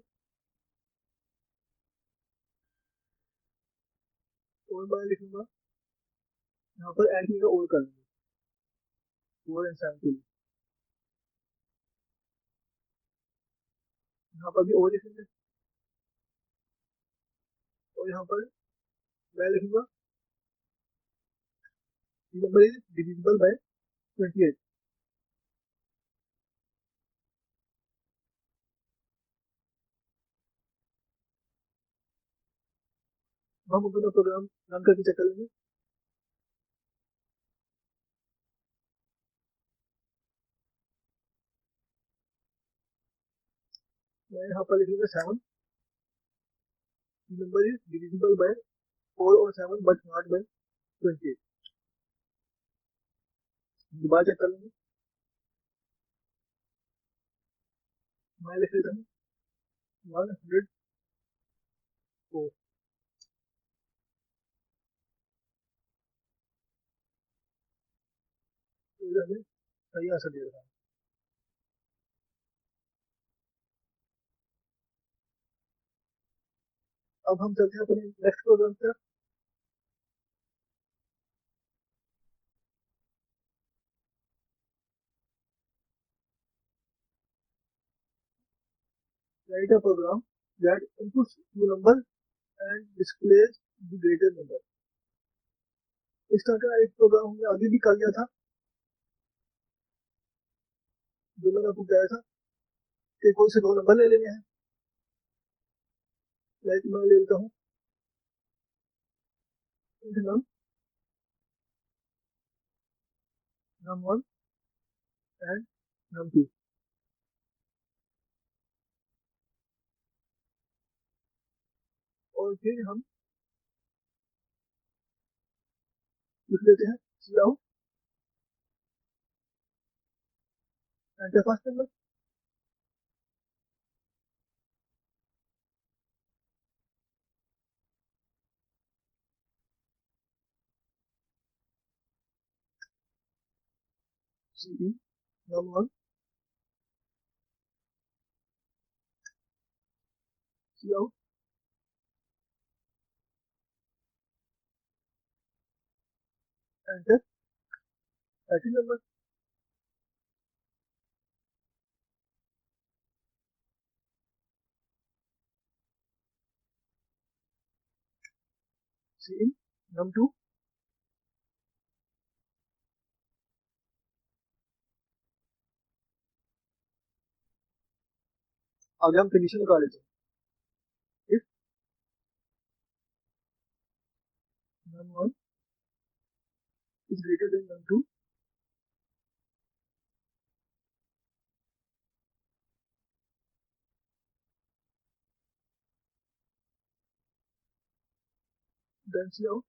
Speaker 1: और मैं लिखूंगा यहाँ पर एड की और कर लेंगे 4 एंड 7 के लिए। यहाँ पर भी और लिखेंगे, और यहाँ पर मैं लिखूंगा नंबर इज डिविजिबल बाय 28। हम अपना प्रोग्राम रन करके चेक कर लेंगे। मैं यहाँ पर लिखूंगा 7, नंबर इज डिविजिबल बाय 4 और 7 बट नॉट बाय 28। दोबारा चेक कर लेंगे, मैं लिख लेता हूँ 104, तो ये हमें सही आंसर दे रहा है। अब हम चलते हैं अपने नेक्स्ट प्रोग्राम पर। write a program that inputs two numbers and displays the greater number. इस तरह का एक प्रोग्राम हमने आगे भी कर लिया था, जो मैंने आपको बताया था कि कोई से दो नंबर ले लेने हैं। लाइक मैं ले लेता हूँ num num1 and num2। और फिर हम लिख लेते हैं cout enter first number. cin num1 cout enter second number. cin num2 आगे हम कंडीशन लगा लेते हैं if num1 is greater than num2 then cout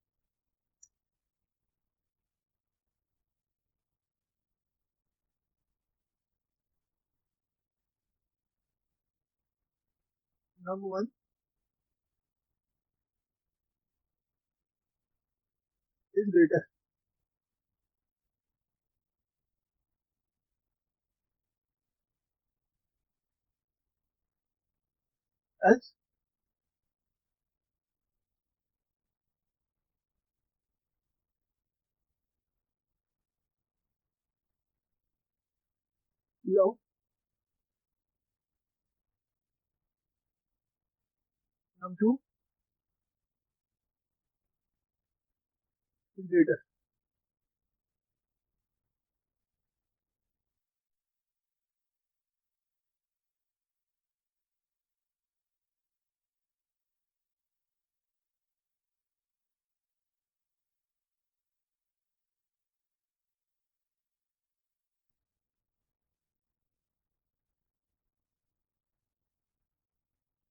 Speaker 1: num1 is greater as cout num2 is greater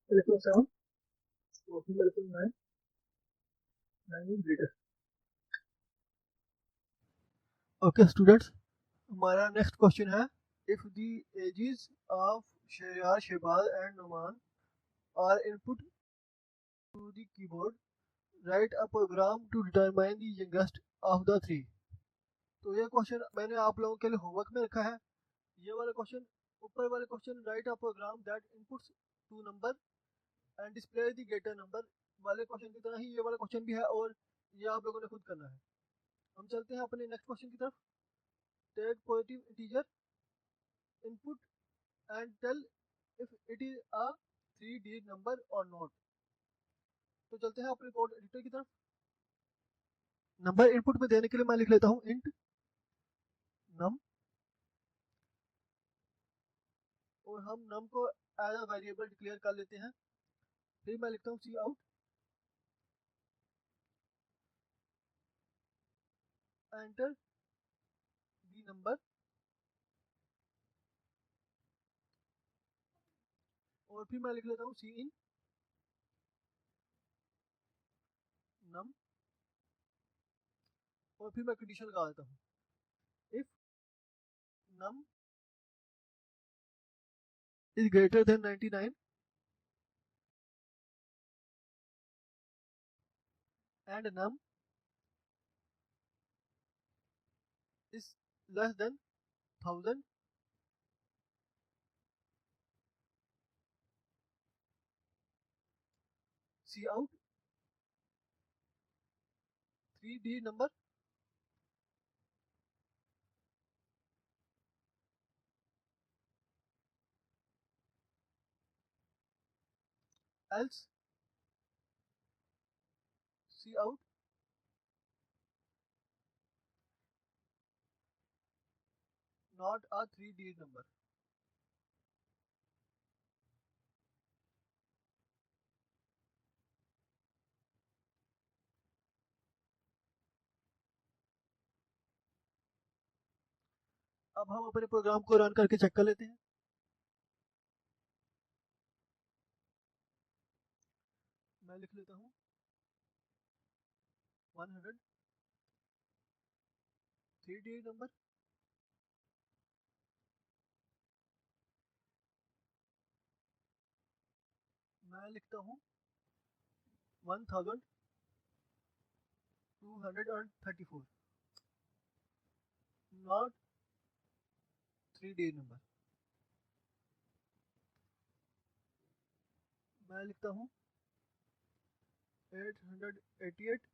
Speaker 1: electron 7 और फिर electron 9 9 is greater। Okay students, हमारा नेक्स्ट क्वेश्चन है if the ages of Shayar, Shehbaz and Numan are input to the keyboard, write a program to determine the youngest of the three। तो ये क्वेश्चन मैंने आप लोगों के लिए होमवर्क में रखा है। ये वाला क्वेश्चन, ऊपर वाले question write a program that inputs two number and display the greater number वाले क्वेश्चन की तरह ही ये वाला क्वेश्चन भी है, और ये आप लोगों ने खुद करना है। हम चलते हैं अपने नेक्स्ट क्वेश्चन की तरफ। Take positive integer input and tell if it is a 3 digit number और नॉट। तो चलते हैं अपने कोड एडिटर की तरफ। नंबर इनपुट में देने के लिए मैं लिख लेता हूँ इंट नम, और हम नम को एज अ वेरिएबल डिक्लेयर कर लेते हैं। फिर मैं लिखता हूँ cout enter the number, और फिर मैं लिख लेता हूँ सी इन नम, और फिर मैं कंडीशन लगा देता हूँ if num is greater than 99 and num is less than 1000, cout 3 digit number else see out not a 3D number. अब हम अपने प्रोग्राम को रन करके चेक कर लेते हैं। मैं लिख लेता हूँ 100 3D नंबर। मैं लिखता हूँ 1234 नॉट 3D नंबर। मैं लिखता हूँ 888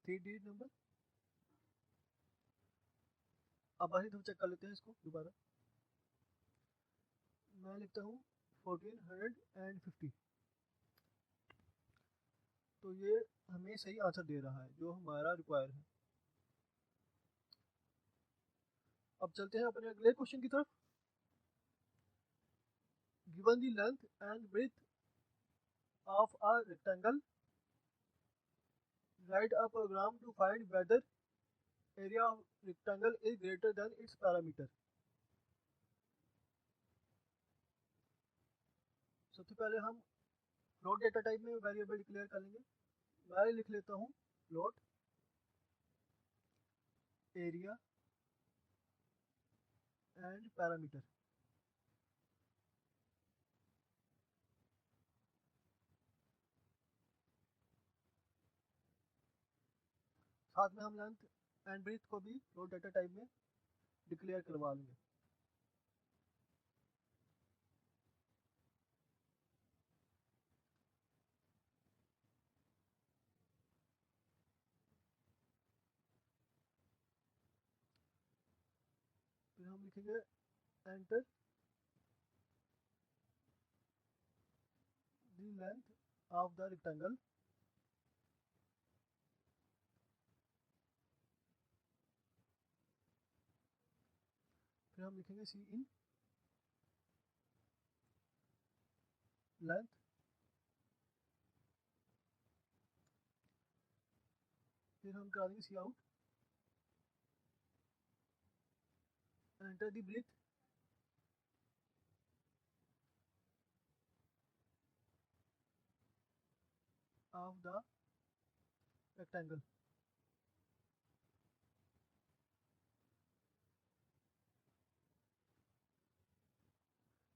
Speaker 1: 3D नंबर। अब आइए हम चेक कर लेते हैं इसको दोबारा। मैं लिखता हूँ 1450। तो ये हमें सही आंसर दे रहा है जो हमारा रिक्वायर है। अब चलते हैं अपने अगले क्वेश्चन की तरफ। Given the length and breadth of a rectangle, write a program to find whether area of rectangle is greater than its parameter. सबसे पहले हम फ्लोट डेटा टाइप में वेरिएबल डिक्लेयर कर लेंगे। मैं लिख लेता हूँ फ्लोट एरिया एंड पैरामीटर। साथ में हम लेंथ एंड ब्रेथ को भी फ्लोट डेटा टाइप में डिक्लेयर करवा लेंगे। फिर हम लिखेंगे enter the length of the rectangle, फिर हम लिखेंगे सी इन लेंथ, फिर हम करा देंगे cout enter the breadth of the rectangle.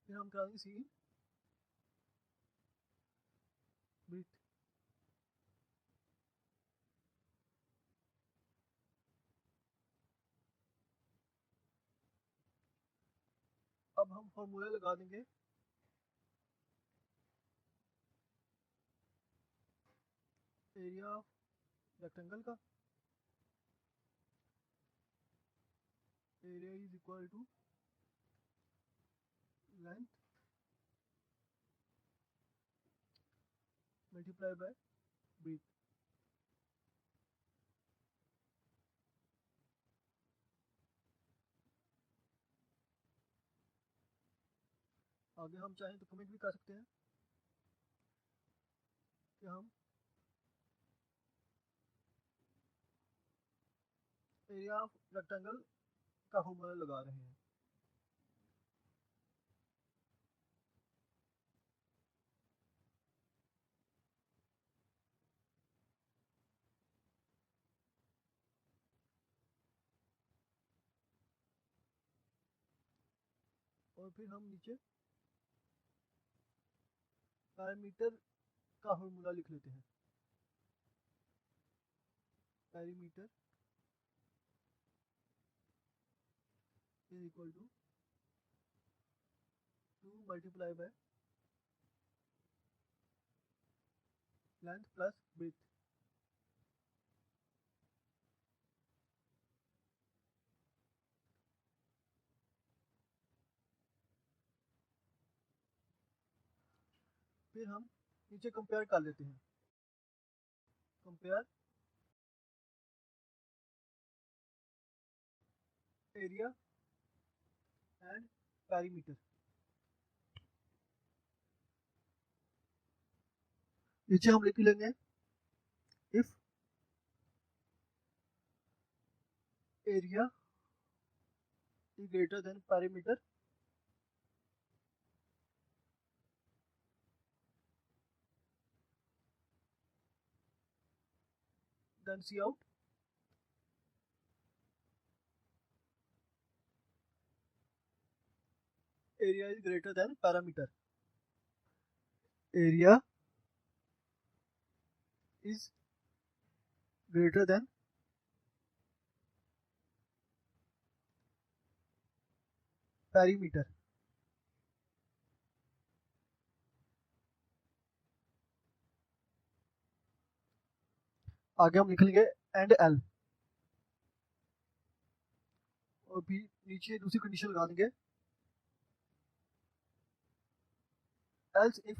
Speaker 1: फिर हम करा देंगे सी इन ब्रेथ। अब हम फॉर्मूला लगा देंगे एरिया ऑफ रेक्टेंगल का। Area is equal to length multiply by breadth. आगे हम चाहें तो कमेंट भी कर सकते हैं कि हम एरिया ऑफ रेक्टेंगल का फॉर्मूला लगा रहे हैं। और फिर हम नीचे पैरामीटर का फॉर्मूला लिख लेते हैं। Parameter is equal to 2 multiply by length plus breadth. फिर हम नीचे कंपेयर कर लेते हैं। Compare area and perimeter. नीचे हम लिख लेंगे if area is greater than perimeter then see out area is greater than parameter. Area is greater than perimeter. आगे हम लिख लेंगे एंड एल, और भी नीचे दूसरी कंडीशन लगा देंगे else if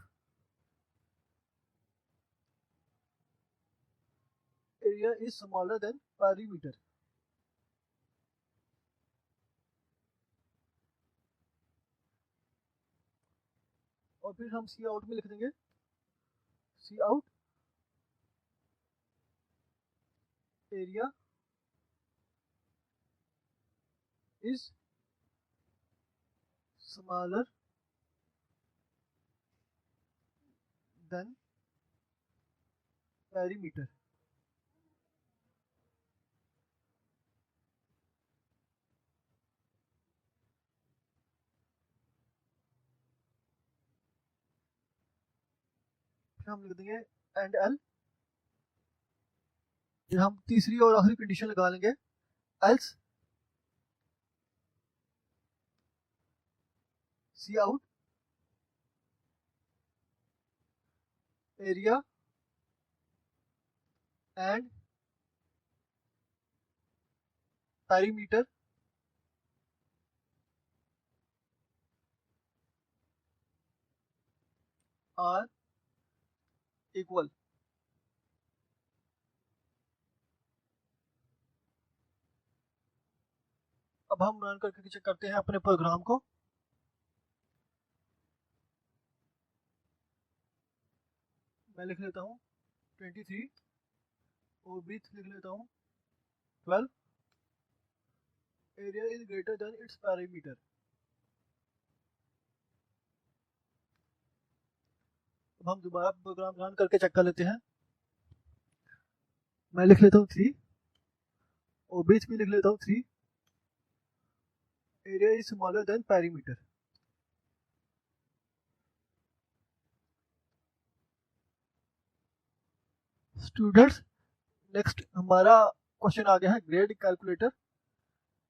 Speaker 1: area is smaller than perimeter. और फिर हम सी आउट में लिख देंगे cout area is smaller than perimeter. फिर हम लिख देंगे एंड एल। फिर हम तीसरी और आखिरी कंडीशन लगा लेंगे else cout area and perimeter are equal. अब हम रन करके चेक करते हैं अपने प्रोग्राम को। मैं लिख लेता हूँ 23 और ब्रीथ लिख लेता हूँ 12 area is greater than its parameter. अब हम दोबारा प्रोग्राम रन करके चेक कर लेते हैं। मैं लिख लेता हूँ 3 और ब्रीथ भी लिख लेता हूँ 3 area is smaller than parameter. Students, next हमारा क्वेश्चन आ गया है grade calculator.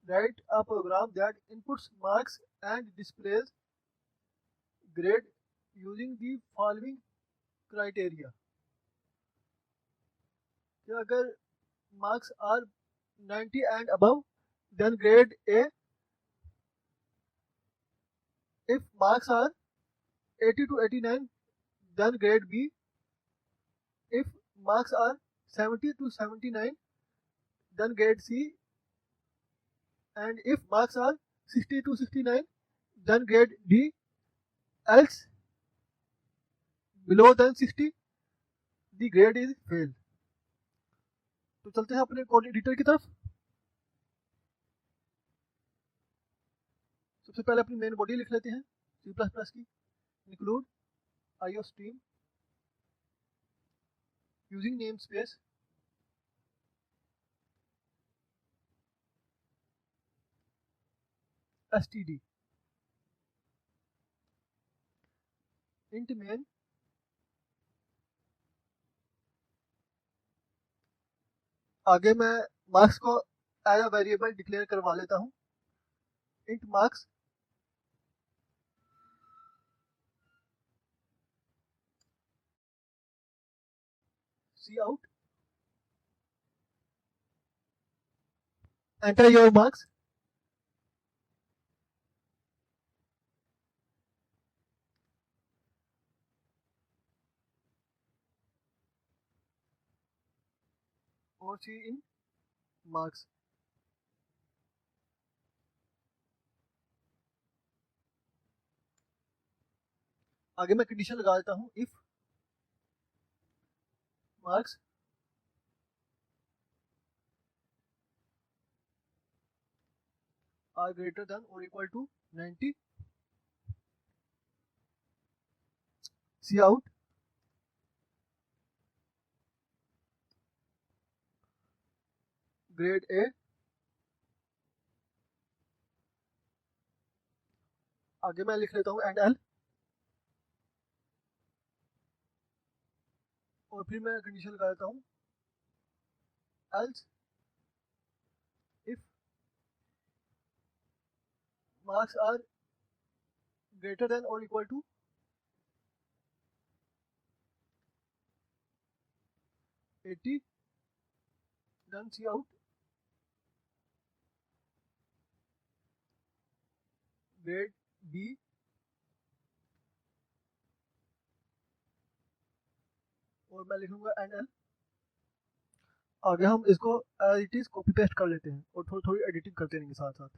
Speaker 1: Write a program that inputs marks and displays grade using the following criteria. कि अगर marks are 90 and above then grade A, if marks are 80 to 89 then grade B, if marks are 70 to 79 then grade C, and if marks are 60 to 69 then grade D, else below than 60 the grade is fail। तो चलते हैं अपने कोड एडिटर की तरफ। सबसे पहले अपनी मेन बॉडी लिख लेते हैं C++ की, include iostream using namespace std int main आगे मैं मार्क्स को एज अ वेरिएबल डिक्लेयर करवा लेता हूँ int marks see out enter your marks। और C in marks. आगे मैं कंडीशन लगा देता हूँ, if marks are greater than or equal to 90, see out grade A. आगे मैं लिख लेता हूँ एंड L, और फिर मैं कंडीशन लगा देता हूँ else if marks are greater than or equal to 80, then see out grade B और मैं लिखूंगा एंड L। आगे हम इसको as it is copy paste कर लेते हैं और थोड़ी थोड़ी एडिटिंग करते रहेंगे साथ साथ।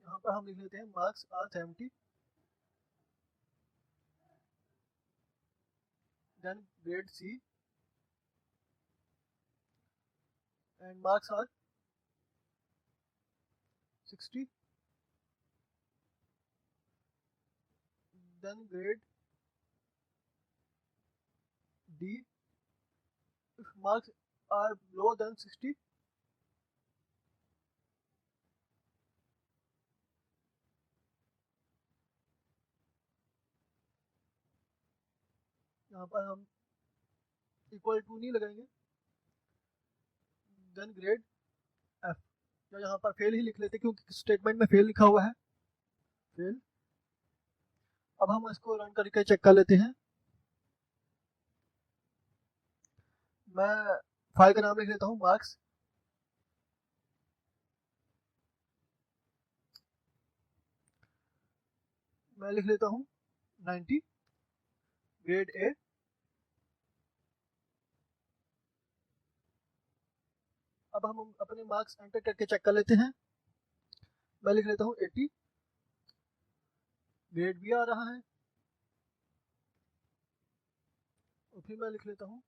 Speaker 1: यहाँ पर हम लिख लेते हैं marks are 70, then grade C and marks are 60, then grade D if marks are lower than 60, यहाँ पर हम इक्वल टू नहीं लगाएंगे, देन ग्रेड F, या यहाँ पर फेल ही लिख लेते हैं क्योंकि स्टेटमेंट में फेल लिखा हुआ है, फेल। अब हम इसको रन करके चेक कर लेते हैं। मैं फाइल का नाम लिख लेता हूँ मार्क्स, मैं लिख लेता हूँ 90 ग्रेड A। अब हम अपने मार्क्स एंटर करके चेक कर लेते हैं। मैं लिख लेता हूँ 80, ग्रेड B आ रहा है, और फिर मैं लिख लेता हूँ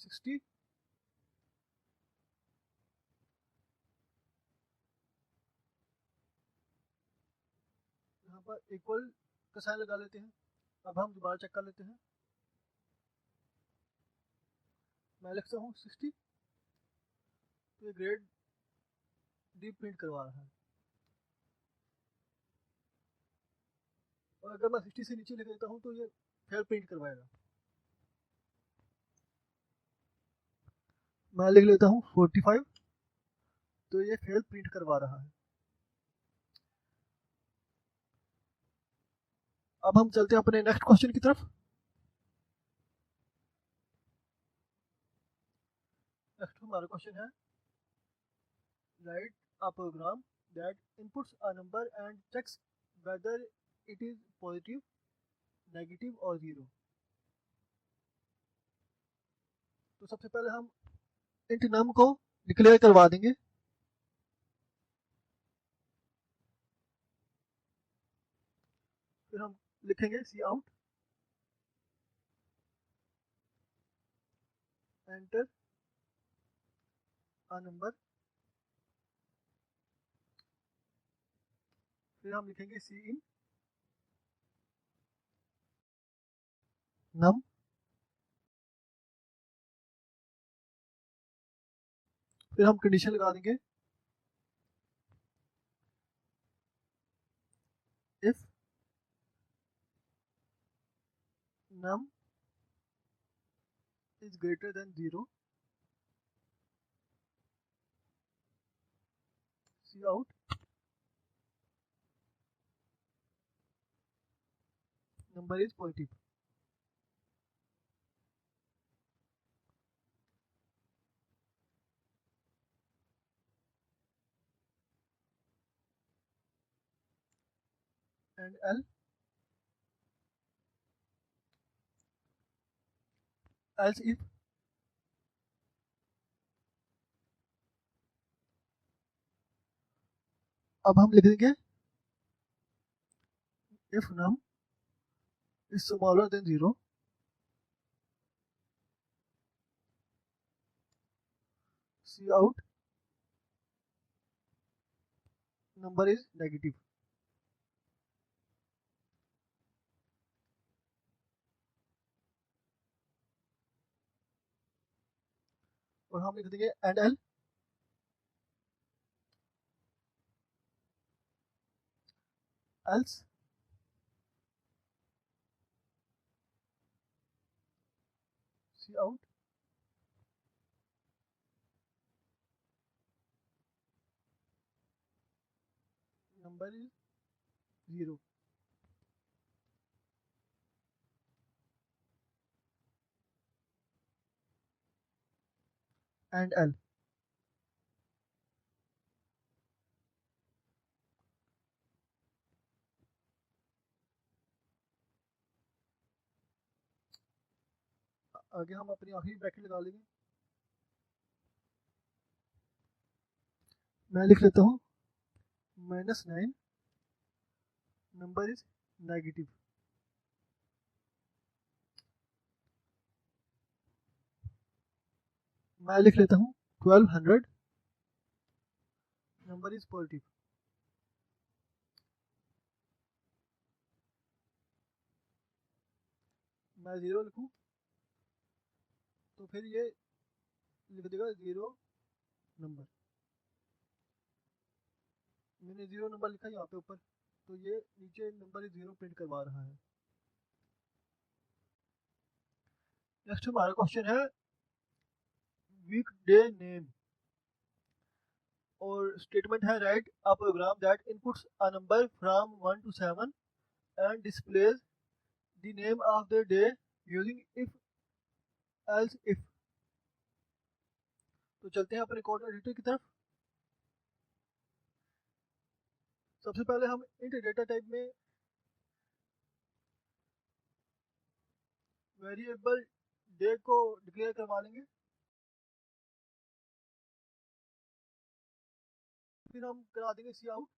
Speaker 1: 60, यहाँ पर इक्वल का साइन लगा लेते हैं। अब हम दोबारा चेक कर लेते हैं। मैं लिखता हूँ 60, तो ये ग्रेड D प्रिंट करवा रहा है, और अगर मैं 60 से नीचे लिख देता हूँ तो ये फेल प्रिंट करवाएगा। मैं लिख लेता हूँ 45, तो ये फेल प्रिंट करवा रहा है। अब हम चलते हैं अपने नेक्स्ट क्वेश्चन की तरफ। नेक्स्ट हमारा क्वेश्चन है write a program that inputs a number and checks whether it is positive, negative और जीरो। तो सबसे पहले हम इंट नम को डिक्लेयर करवा देंगे। फिर हम लिखेंगे सी आउट एंटर अ नंबर, फिर हम लिखेंगे सी इन नम, फिर हम कंडीशन लगा देंगे if num is greater than 0, see out number is positive। Endl else if अब हम लिख देंगे if num is smaller than 0 C out number is negative. और हम लिख देंगे endl else cout number is 0। Endl आगे हम अपनी आखिरी ब्रैकेट लगा लेंगे। मैं लिख लेता हूँ -9 नंबर इज नेगेटिव। मैं लिख लेता हूँ 1200 नंबर इज पॉजिटिव। मैं 0 लिखूँ तो फिर ये लिख देगा 0 नंबर। मैंने 0 नंबर लिखा यहाँ पे ऊपर, तो ये नीचे नंबर इज 0 प्रिंट करवा रहा है। नेक्स्ट हमारा क्वेश्चन है वीक डे नेम, और स्टेटमेंट है write a program that inputs a number from 1 to 7 and displays the name of the day using if else if. तो चलते हैं अपने कोड एडिटर की तरफ। सबसे पहले हम इंट डेटा टाइप में वेरिएबल डे को डिक्लेयर करवा लेंगे। फिर हम करा देंगे सी आउट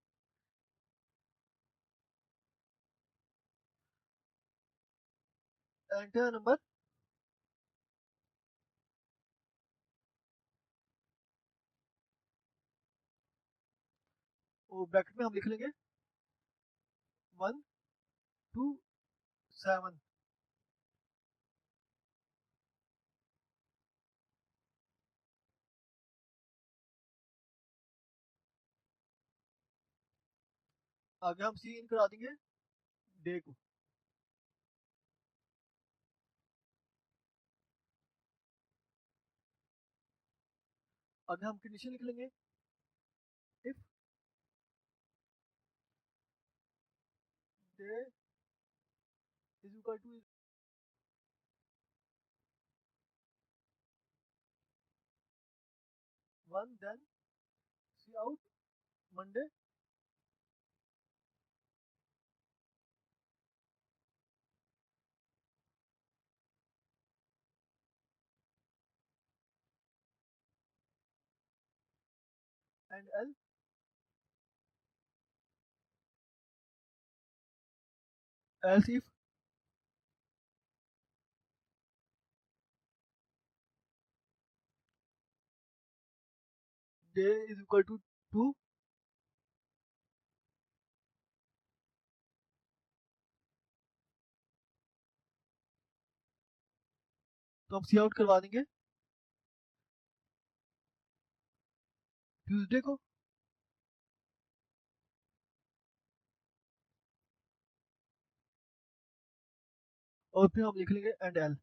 Speaker 1: एंटर नंबर, और ब्रैकेट में हम लिख लेंगे 1 to 7। आगे हम सी इन करा देंगे डे को। आगे हम कंडीशन लिख लेंगे if day is equal to 1 then C out Monday endl else if day is equal to 2 तो हम सी आउट करवा देंगे ट्यूसडे को। और फिर हम लिख लेंगे एंड एल।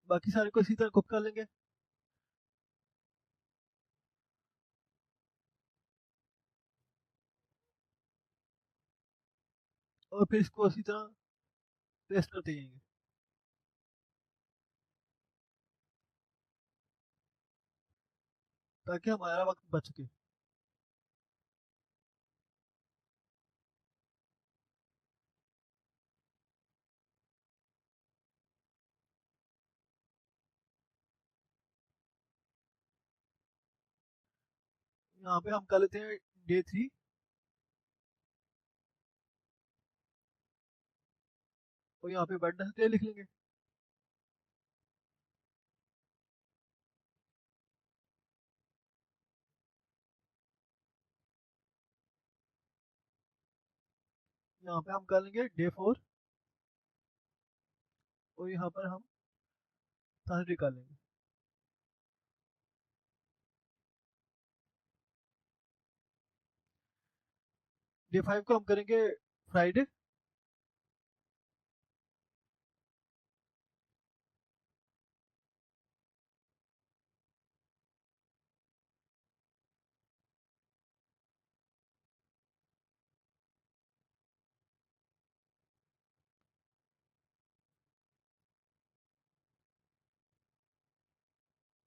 Speaker 1: बाकी सारे को इसी तरह कॉपी कर लेंगे। और फिर इसको इसी तरह पेस्ट करते जाएंगे। ताकि हमारा वक्त बच सके। यहाँ पे हम कर लेते हैं डे 3। और यहाँ पे वेडनेसडे लिख लेंगे। यहाँ पे हम कर लेंगे डे 4। और यहाँ पर हम थर्सडे कर लेंगे। डे 5 को हम करेंगे फ्राइडे।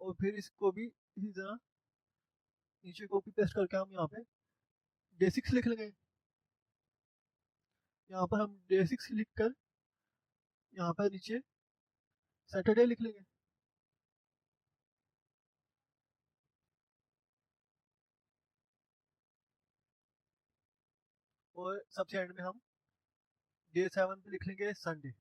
Speaker 1: और फिर इसको भी इसी तरह नीचे कॉपी पेस्ट करके हम यहाँ पे डे 6 लिख लेंगे। यहाँ पर हम डे 6 लिख कर यहाँ पर नीचे सैटरडे लिख लेंगे। और सबसे एंड में हम डे 7 पे लिख लेंगे संडे।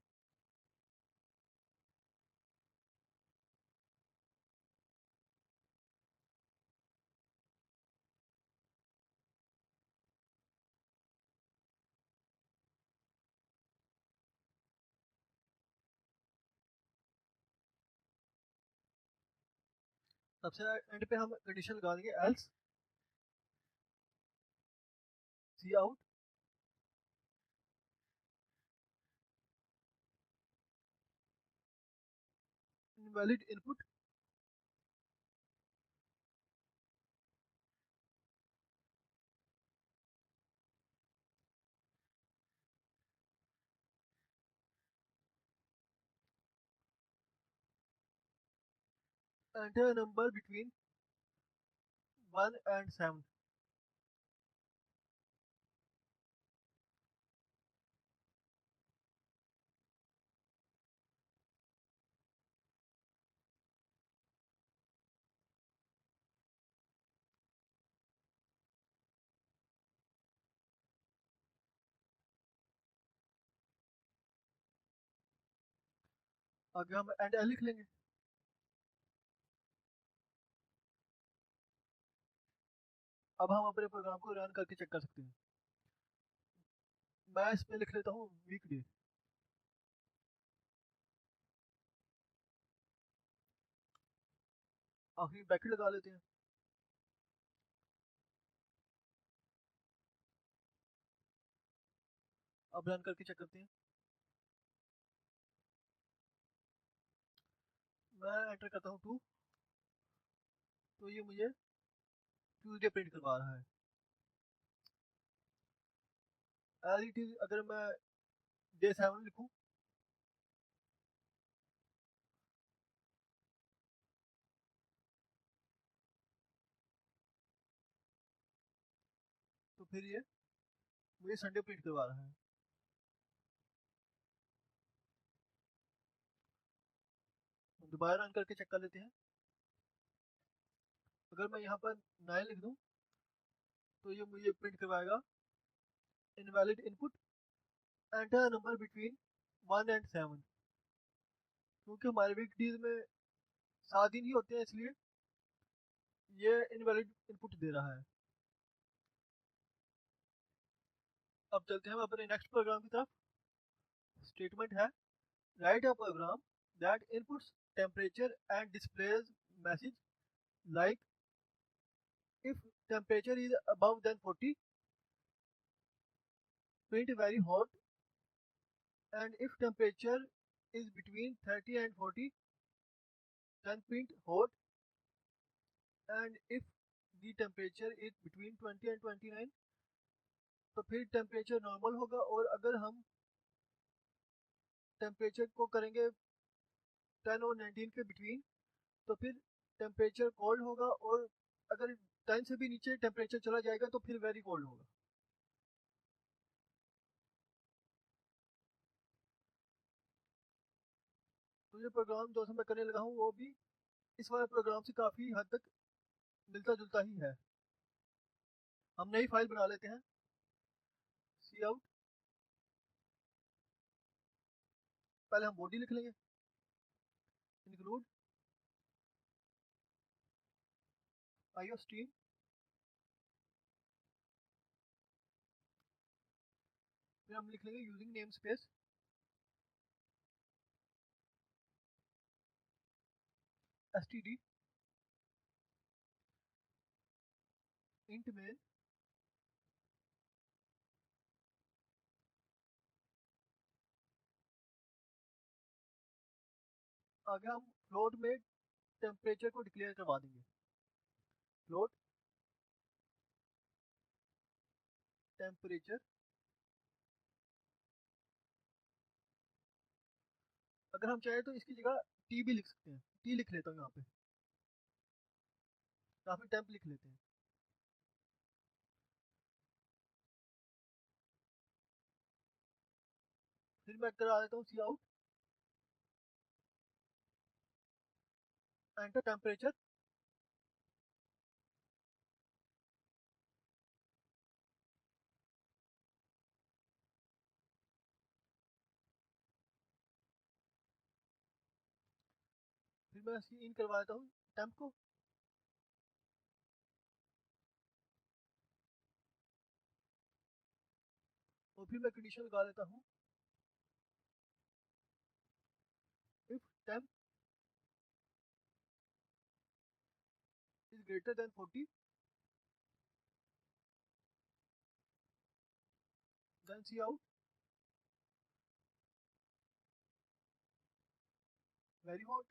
Speaker 1: सबसे एंड पे हम कंडीशन लगा देंगे else cout invalid input enter number between 1 and 7। आगे हम एंड एल लिख लेंगे। अब हम अपने प्रोग्राम को रन करके चेक कर सकते हैं। मैं इसमें लिख लेता हूँ वीकडे। आखिरी ब्रैकेट लगा लेते हैं। अब रन करके चेक करते हैं। मैं एंटर करता हूँ 2। तो ये मुझे ट्यूसडे प्रिंट करवा रहा है। एज इट इज अगर मैं डे 7 लिखूँ तो फिर ये मुझे संडे प्रिंट करवा रहा है। हम दोबारा रन करके चेक कर लेते हैं। अगर मैं यहाँ पर 9 लिख दूँ तो ये मुझे प्रिंट करवाएगा invalid input enter number between 1 and 7। क्योंकि हमारे वीकडेज में 7 दिन ही होते हैं इसलिए ये इनवैलिड इनपुट दे रहा है। अब चलते हैं हम अपने नेक्स्ट प्रोग्राम की तरफ। स्टेटमेंट है write a program that inputs temperature and displays message like if temperature is above than 40 print very hot and if temperature is between 30 and 40 then print hot and if the temperature is between 20 and 29 तो फिर टेम्परेचर नॉर्मल होगा। और अगर हम टेम्परेचर को करेंगे 10 और 19 के बिटवीन तो फिर टेम्परेचर कोल्ड होगा। और अगर 10 से भी नीचे टेम्परेचर चला जाएगा तो फिर वेरी कोल्ड होगा। तो ये प्रोग्राम जो मैं करने लगा हूँ वो भी इस वाले प्रोग्राम से काफ़ी हद तक मिलता जुलता ही है। हम नई फाइल बना लेते हैं। सी आउट, पहले हम बॉडी लिख लेंगे, इंक्लूड आईओ स्ट्रीम, फिर हम लिख लेंगे using name space std int main, आगे हम फ्लोट में टेम्परेचर को डिक्लेयर करवा देंगे। फ्लोट टेम्परेचर, अगर हम चाहें तो इसकी जगह टी भी लिख सकते हैं। टी लिख लेता हूँ यहाँ पे, या फिर टेम्प लिख लेते हैं। फिर मैं करा देता हूँ सी आउट, एंटर टेम्परेचर, फिर मैं सी इन करवा देता हूँ टेम्प को, और फिर मैं कंडीशन लगा देता हूँ if temp is greater than 40 then C out very hot,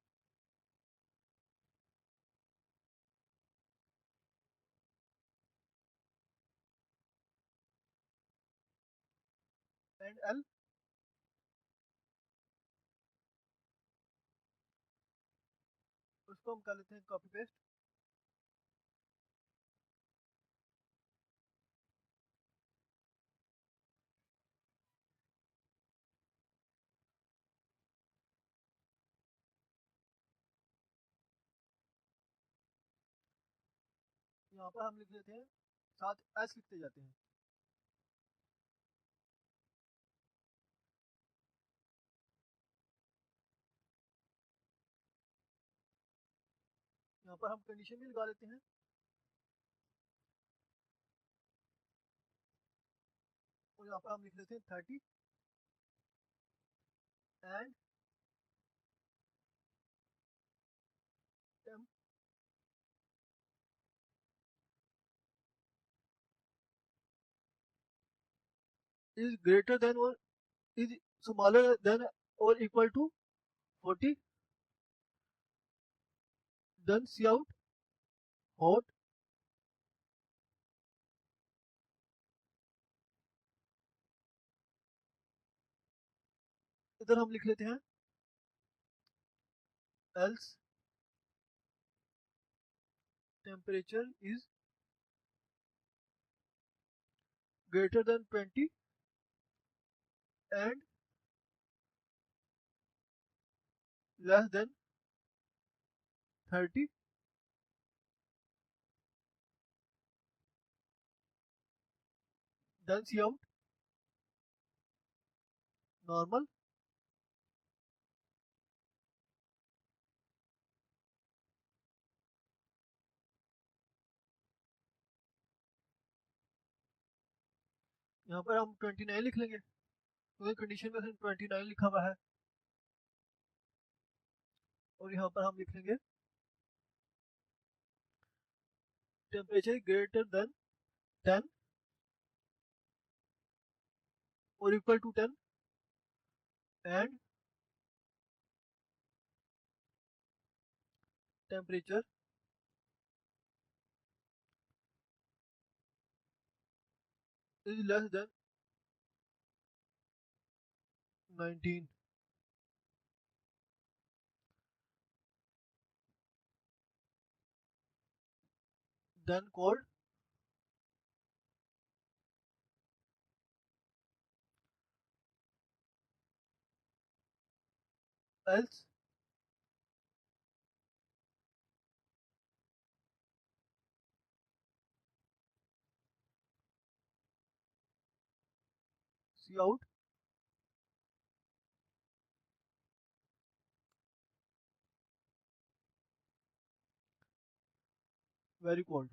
Speaker 1: endl. उसको हम कर लेते हैं कॉपी पेस्ट। यहाँ पर हम लिख लेते हैं, साथ एस लिखते जाते हैं। यहाँ पर हम कंडीशन भी लगा लेते हैं, और यहाँ पर हम लिख लेते हैं 30 and temp is greater than और इज स्मॉलर देन और equal to 40 then C out hot, इधर हम लिख लेते हैं else temperature is greater than 20 and less than 30 then see out normal। यहाँ पर हम 29 लिख लेंगे क्योंकि कंडीशन में 29 लिखा हुआ है, और यहाँ पर हम लिख लेंगे टेम्परेचर ग्रेटर देन 10 और equal to 10 and temperature is less than 19। then called else, cout, very cold.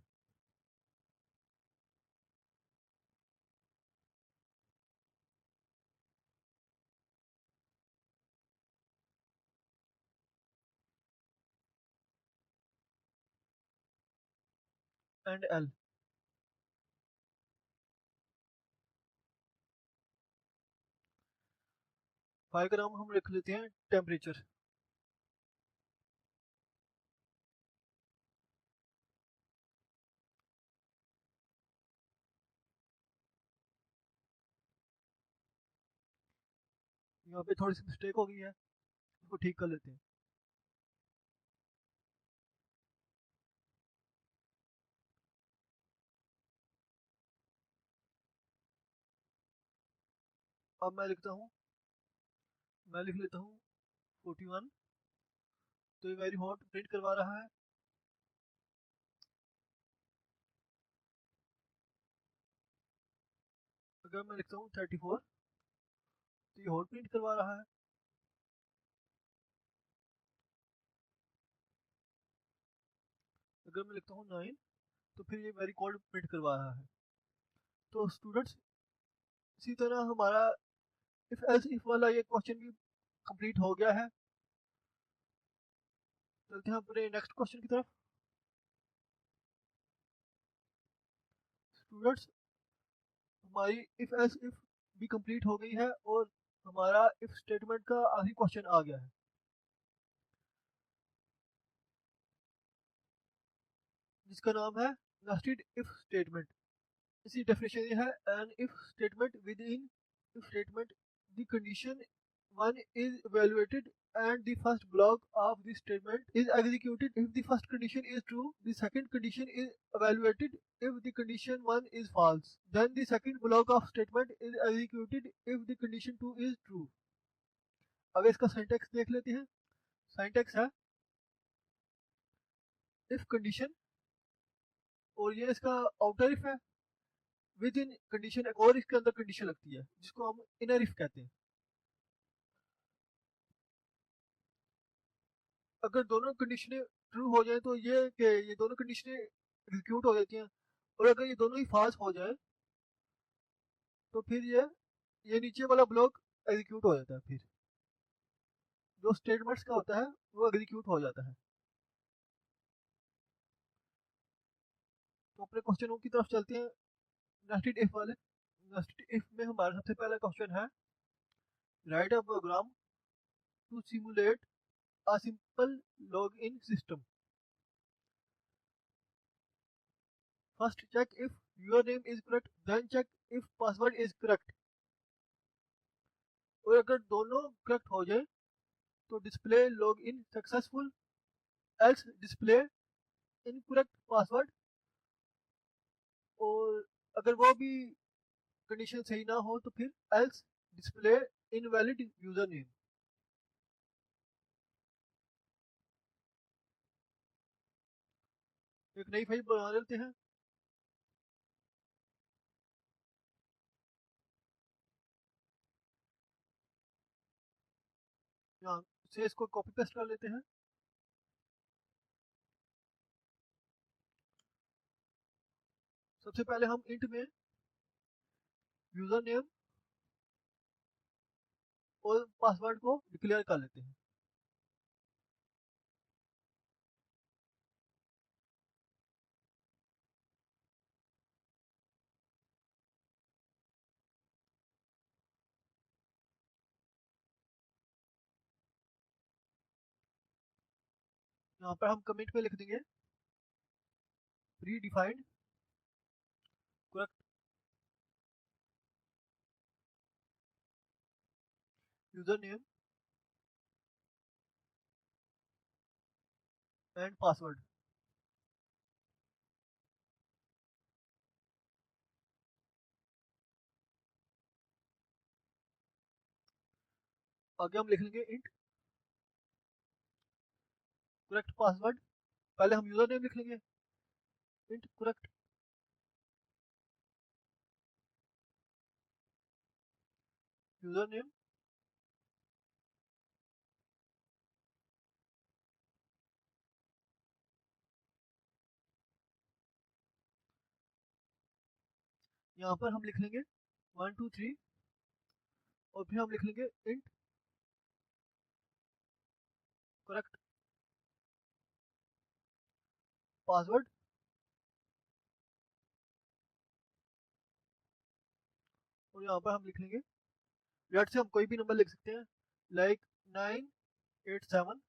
Speaker 1: And L, file का नाम हम लिख लेते हैं टेम्परेचर। यहाँ पे थोड़ी सी मिस्टेक हो गई है, उसको ठीक कर लेते हैं। अब मैं लिखता हूँ, मैं लिख लेता हूँ 41, तो ये वेरी हॉट प्रिंट करवा रहा है। अगर मैं लिखता हूँ 34, तो ये हॉट प्रिंट करवा रहा है। अगर मैं लिखता हूँ 9, तो फिर ये वेरी कोल्ड प्रिंट करवा रहा है। तो स्टूडेंट्स, इसी तरह हमारा इफ एल्स इफ वाला ये क्वेश्चन भी कंप्लीट हो गया है। चलते हैं अपने नेक्स्ट क्वेश्चन की तरफ। स्टूडेंट्स, हमारी इफ एल्स इफ भी कंप्लीट हो गई है और हमारा इफ स्टेटमेंट का आखिरी क्वेश्चन आ गया है, जिसका नाम है नेस्टेड इफ स्टेटमेंट। इसी डेफिनेशन ये है, an if statement within if statement the condition one is evaluated and the first block of the statement is executed if the first condition is true. The second condition is evaluated if the condition 1 is false. Then the second block of statement is executed if the condition 2 is true. अब इसका सिंटैक्स देख लेते हैं। सिंटैक्स है इफ कंडीशन, और ये इसका आउटर इफ है। विद इन कंडीशन एक और इसके अंदर कंडीशन लगती है, जिसको हम इनर इफ कहते हैं। अगर दोनों कंडीशनें ट्रू हो जाए तो ये दोनों कंडीशनें एग्जीक्यूट हो जाती हैं, और अगर ये दोनों ही फॉल्स हो जाए तो फिर ये नीचे वाला ब्लॉक एग्जीक्यूट हो जाता है। फिर जो स्टेटमेंट्स का होता है वो एग्जीक्यूट हो जाता है। तो अपने क्वेश्चनों की तरफ चलते हैं, नेस्टेड इफ वाले। नेस्टेड इफ में हमारा सबसे पहला क्वेश्चन है, write a program to simulate a simple log in system. First check if your name is correct, then check if password is correct. और अगर दोनों करेक्ट हो जाए तो display log in successful, else display incorrect password. और अगर वो भी कंडीशन सही ना हो तो फिर else display invalid user name. एक नई फाइल बना लेते हैं। यहाँ से इसको कॉपी पेस्ट कर लेते हैं। सबसे पहले हम इंट में यूजर नेम और पासवर्ड को डिक्लेयर कर लेते हैं। यहाँ पर हम कमेंट में लिख देंगे pre defined correct user name and password. आगे हम लिख लेंगे इंट करेक्ट पासवर्ड। पहले हम यूजर नेम लिख लेंगे, इंट करेक्ट यूजर नेम। यहाँ पर हम लिख लेंगे 123 और फिर हम लिख लेंगे इंट करेक्ट पासवर्ड। और यहाँ पर हम लिख लेंगे रेट से हम कोई भी नंबर लिख सकते हैं, लाइक 987।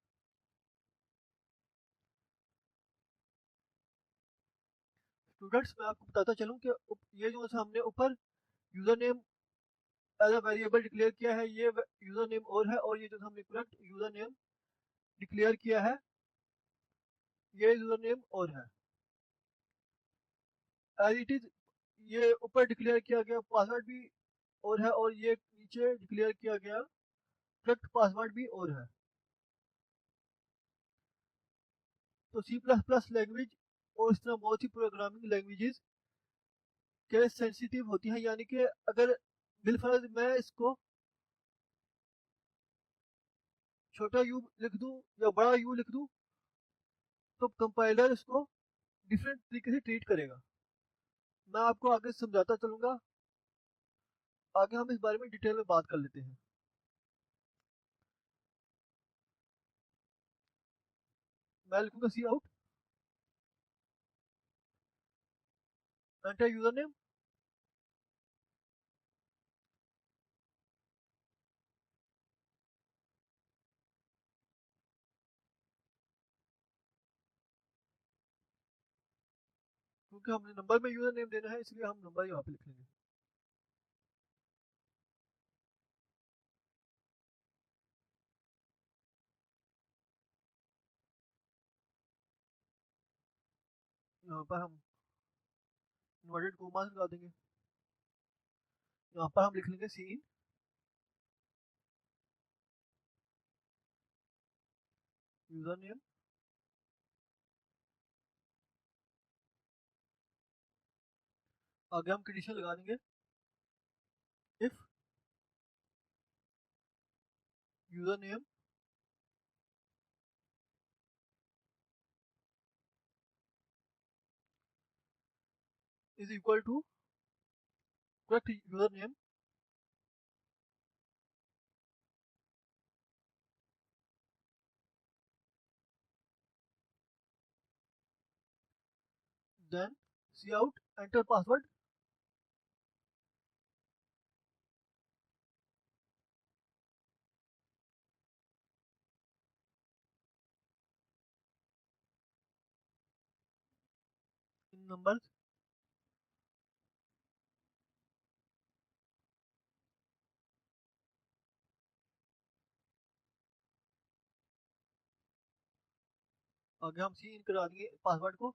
Speaker 1: स्टूडेंट्स मैं आपको बताता चलूँ कि ये जो हमने ऊपर user name as a variable declare किया है, ये यूजर नेम और है, और ये जो हमने करेक्ट यूजर नेम डिक्लेयर किया है ये यूजर नेम और है। एज इट इज ये ऊपर डिक्लेयर किया गया पासवर्ड भी और है, और ये नीचे डिक्लेयर किया गया करेक्ट पासवर्ड भी और है। तो सी प्लस प्लस लैंग्वेज और इस तरह बहुत सी प्रोग्रामिंग लैंग्वेजेस केस सेंसिटिव होती हैं, यानी कि अगर बिलफर्ज मैं इसको छोटा यू लिख दूं या बड़ा यू लिख दूं तो कंपाइलर इसको डिफरेंट तरीके से ट्रीट करेगा। मैं आपको आगे समझाता चलूंगा, आगे हम इस बारे में डिटेल में बात कर लेते हैं। मैं लिखूंगा सी आउट एंटर यूजर नेम। क्योंकि हमने नंबर में यूजर नेम देना है इसलिए हम नंबर यहाँ पे लिख लेंगे। यहाँ पर हम इन्वर्टेड कोमास लगा देंगे। यहाँ पर हम लिख लेंगे सी इन यूजर नेम। आगे हम कंडीशन लगा देंगे if user name is equal to correct user name, then C out enter password. इन नंबर आगे हम सी इन करा देंगे पासवर्ड को।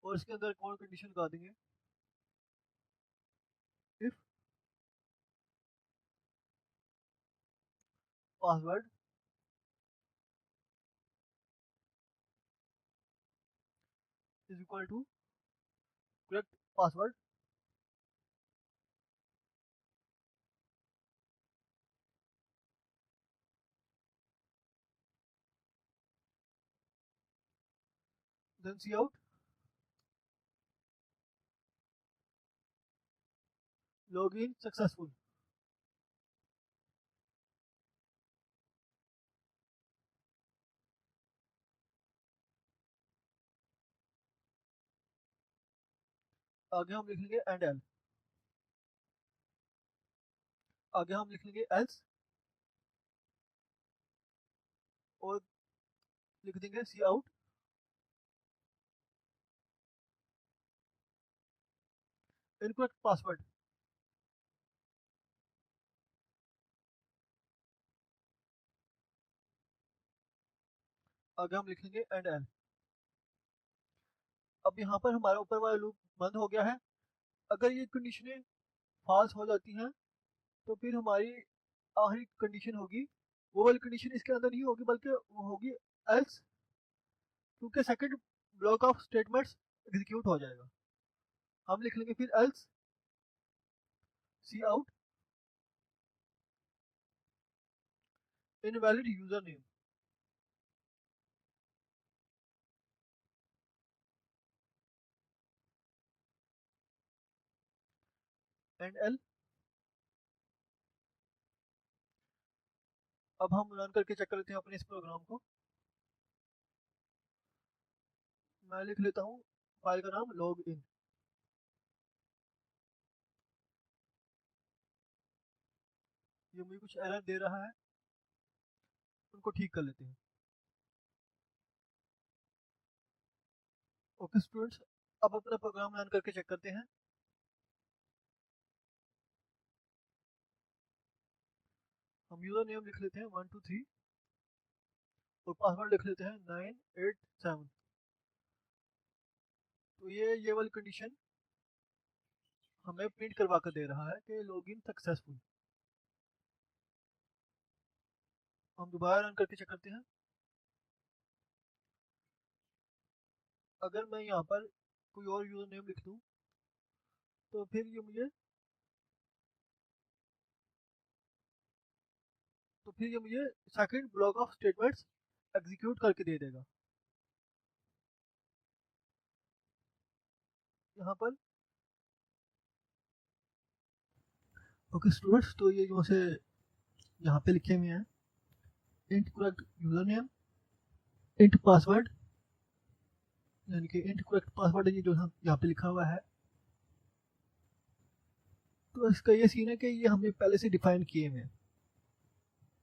Speaker 1: और इसके अंदर कौन कंडीशन लगा देंगे if password is equal to correct password. Then C out log in successful. आगे हम लिख लेंगे एंड एल। आगे हम लिख लेंगे एल्स और लिख देंगे सी आउट इनकरेक्ट पासवर्ड। आगे हम लिखेंगे एंड एल। अब यहाँ पर हमारा ऊपर वाला लूप बंद हो गया है। अगर ये कंडीशनें फॉल्स हो जाती हैं तो फिर हमारी आखिरी कंडीशन होगी, वो वाली कंडीशन इसके अंदर नहीं होगी बल्कि वो होगी एल्स, क्योंकि second block of statements execute हो जाएगा। हम लिख लेंगे फिर else cout invalid user name. And L. अब हम रन करके चेक कर लेते हैं अपने इस प्रोग्राम को। मैं लिख लेता हूँ फाइल का नाम लॉग इन। ये मुझे कुछ एरर दे रहा है, उनको ठीक कर लेते हैं। ओके स्टूडेंट्स, अब अपना प्रोग्राम रन करके चेक करते हैं। हम यूजर नेम लिख लेते हैं 123 और पासवर्ड लिख लेते हैं 987। तो ये वाली कंडीशन हमें प्रिंट करवा कर दे रहा है कि लॉगिन सक्सेसफुल। हम दोबारा रन करके चेक करते हैं। अगर मैं यहाँ पर कोई और यूजर नेम लिख दूँ तो फिर ये मुझे second block of statements execute करके दे देगा। यहाँ पर ओके स्टूडेंट्स, तो ये जो से यहाँ पे लिखे हुए हैं int correct user name, int password, यानी कि इंट करेक्ट पासवर्ड ये जो यहाँ पे लिखा हुआ है। तो इसका ये सीन है कि ये हमने पहले से डिफाइन किए हुए हैं।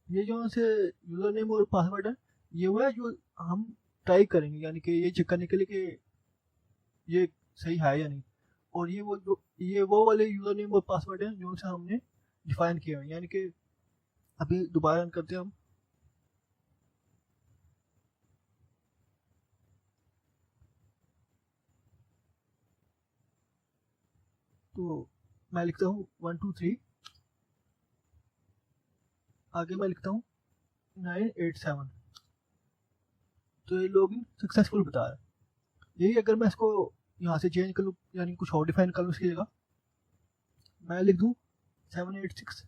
Speaker 1: ये जो से यूजर नेम और पासवर्ड है, ये वो है जो हम ट्राई करेंगे, यानी कि ये चेक करने के लिए कि ये सही है या नहीं। और ये वो वाले यूजर नेम और पासवर्ड हैं जो से हमने डिफाइन किए हुए हैं। यानी कि अभी दोबारा रन करते हैं हम। तो मैं लिखता हूँ 123, आगे मैं लिखता हूँ 987। तो ये लॉगिन सक्सेसफुल बता रहा है। यही अगर मैं इसको यहाँ से चेंज कर लूँ, यानी कुछ और डिफाइन कर लूँ इसकी जगह, मैं लिख दूँ 786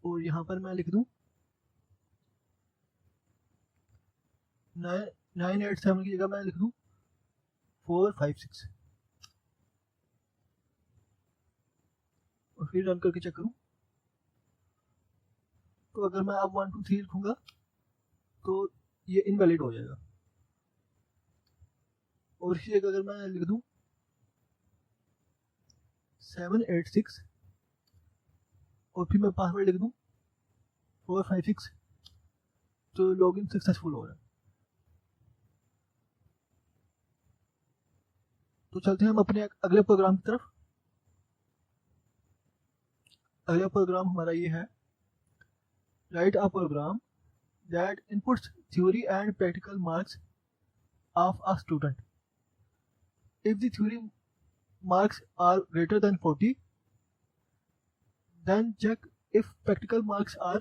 Speaker 1: और यहाँ पर मैं लिख दूँ 987 की जगह मैं लिख दूँ 456 और फिर रन करके चेक करूँ। तो अगर मैं अब 123 लिखूँगा तो ये इनवैलिड हो जाएगा। और इसी जगह अगर मैं लिख दूँ 786 और फिर मैं पासवर्ड लिख दूँ 456, तो लॉगिन सक्सेसफुल हो रहा है। तो चलते हैं हम अपने अगले प्रोग्राम की तरफ। अगला प्रोग्राम हमारा ये है, write a program that inputs theory and practical marks of a student. If the theory marks are greater than 40, then check if practical marks are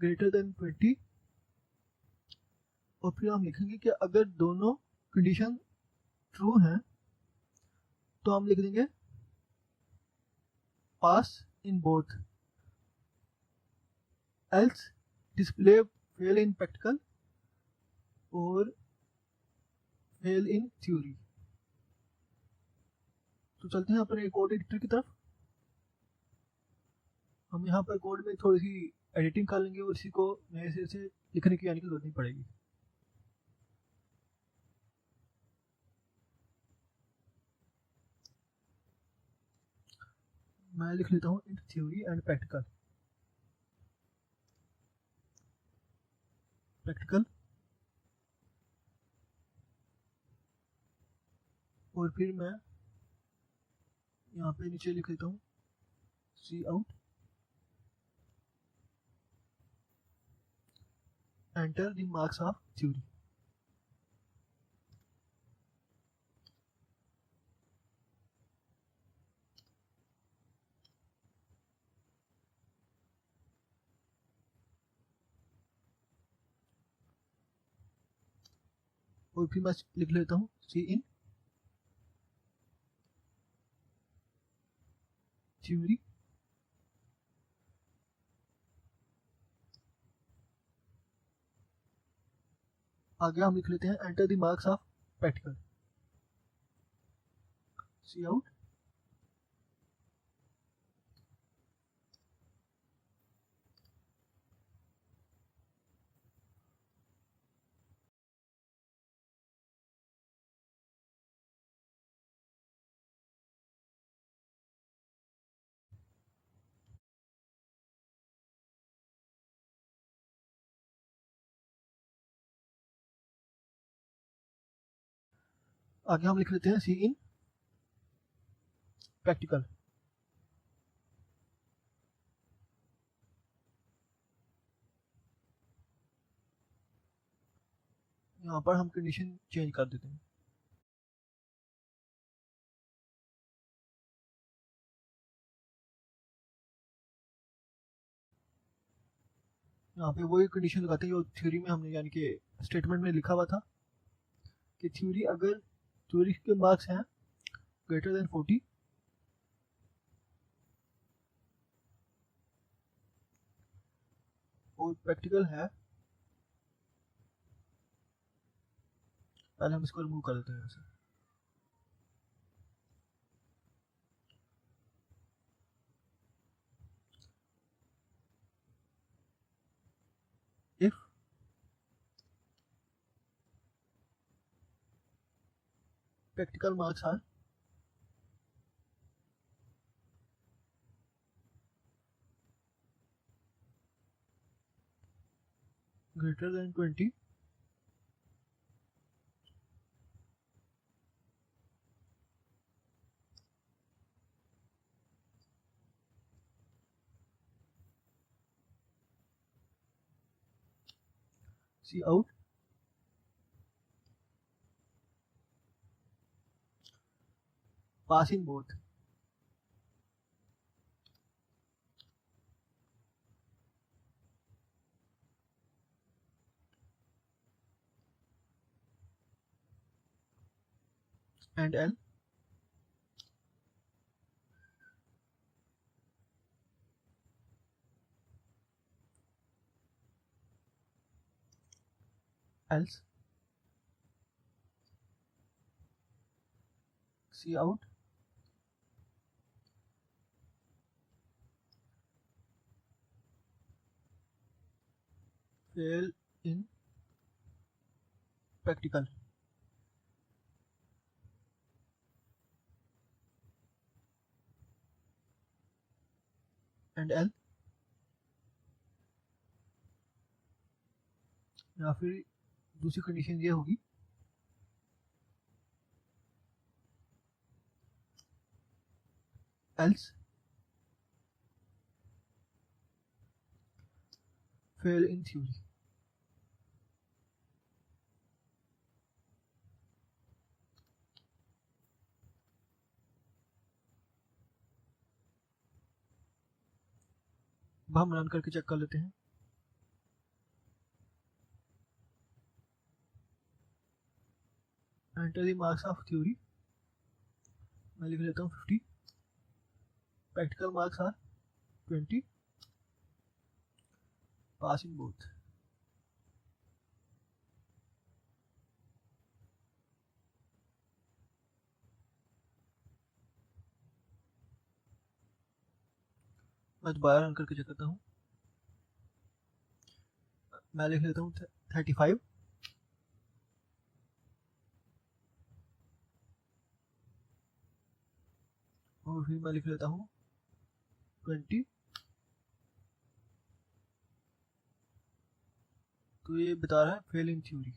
Speaker 1: greater than 20। और फिर हम लिखेंगे कि अगर दोनों कंडीशन ट्रू हैं तो हम लिख देंगे pass in both, else display fail in practical और फेल इन थ्योरी। तो चलते हैं अपने कोड एडिटर की तरफ। हम यहाँ पर कोड में थोड़ी सी एडिटिंग कर लेंगे और इसी को नए सिरे से लिखने की यानी कि जरूरत नहीं पड़ेगी। मैं लिख लेता हूँ इन थ्योरी एंड प्रैक्टिकल। और फिर मैं यहाँ पे नीचे लिख लेता हूँ cout enter the marks of theory. और फिर मैं लिख लेता हूँ सी इन थ्योरी। आगे हम लिख लेते हैं enter the marks of practical. Cout आगे हम लिख लेते हैं सी इन प्रैक्टिकल। यहाँ पर हम कंडीशन चेंज कर देते हैं। यहाँ पे वही कंडीशन लगाते हैं जो थ्योरी में हमने यानी कि स्टेटमेंट में लिखा हुआ था कि थ्योरी अगर थ्योरी के मार्क्स हैं ग्रेटर देन 40 और प्रैक्टिकल है, पहले हम इसको रिमूव कर देते हैं ऐसे। If practical marks are greater than 20 see out pass in both and L else see out fail in practical and L, या फिर दूसरी कंडीशन ये होगी else fail in theory। अब हम रन करके चेक कर लेते हैं। Enter the marks of theory, मैं लिख लेता हूँ 50, practical marks are 20, pass in both. मैं दोबारा रन करके चेक करता हूँ। मैं लिख लेता हूँ 35, और फिर मैं लिख लेता हूँ 20, तो ये बता रहा है फेल इन थ्योरी।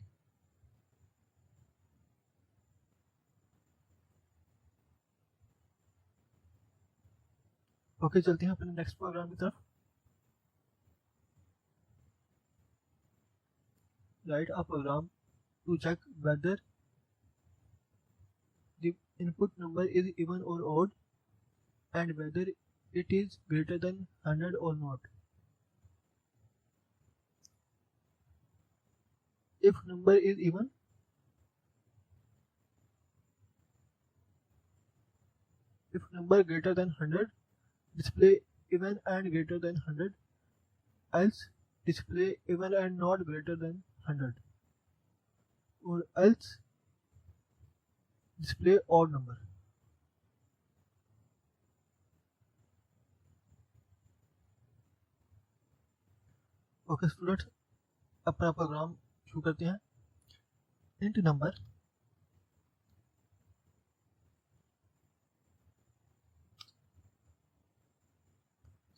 Speaker 1: ओके, चलते हैं अपने नेक्स्ट प्रोग्राम की तरफ। Write a program to check whether the input number is even or odd and whether it is greater than 100 or not. If number is even, If number greater than 100, display even and greater than 100, else display even and not greater than 100, or else display odd number. Okay students, अपना प्रोग्राम शुरू करते हैं. Int number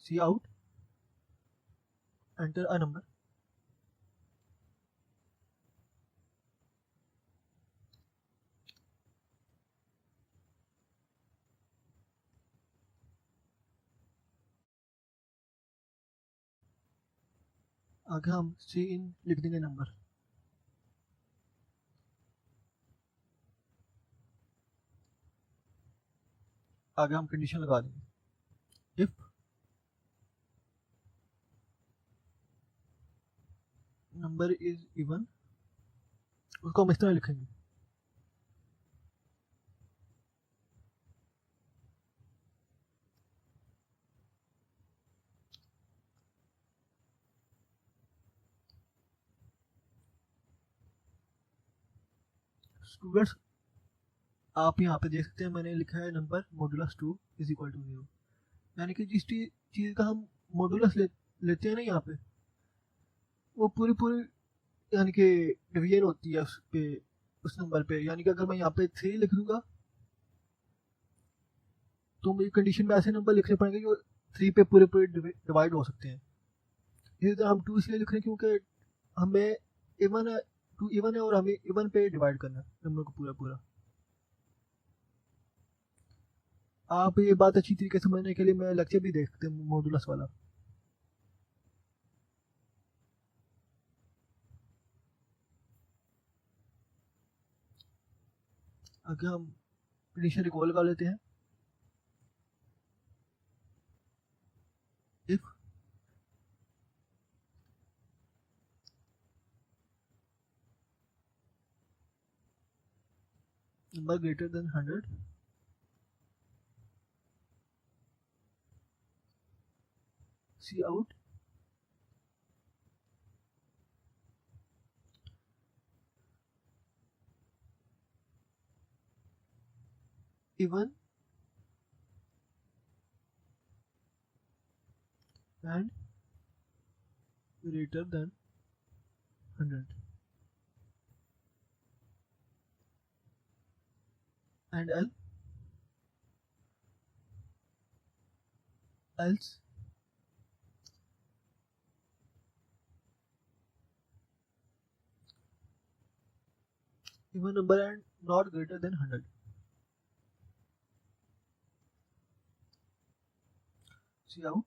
Speaker 1: cout enter a number. आगे हम सी इन लिख देंगे नंबर. आगे हम कंडीशन लगा देंगे. इफ नंबर इज इवन, उसको हम इस तरह लिखेंगे. स्टूडेंट्स, आप यहाँ पे देख सकते हैं मैंने लिखा है number modulus 2 is equal to 0. यानी कि जिस चीज़ का हम मॉडुलस लेते हैं ना यहाँ पे, वो पूरी पूरी यानी कि डिवीजन होती है उस पे, उस नंबर पे. यानी कि अगर मैं यहाँ पे 3 लिख दूंगा तो मुझे कंडीशन में ऐसे नंबर लिखने पड़ेंगे जो 3 पे पूरे पूरे डिवाइड हो सकते हैं. इसी तरह हम 2 इसलिए लिख रहे हैं क्योंकि हमें इवन है, 2 इवन है और हमें इवन पे डिवाइड करना है नंबर को पूरा पूरा. आप ये बात अच्छी तरीके से समझने के लिए मैं लेक्चर भी देख सकते हैं मॉडुलस वाला. आगे हम कंडीशन रिकॉल कर लेते हैं. If number greater than 100, see out even and greater than 100, and else even number and not greater than 100. See out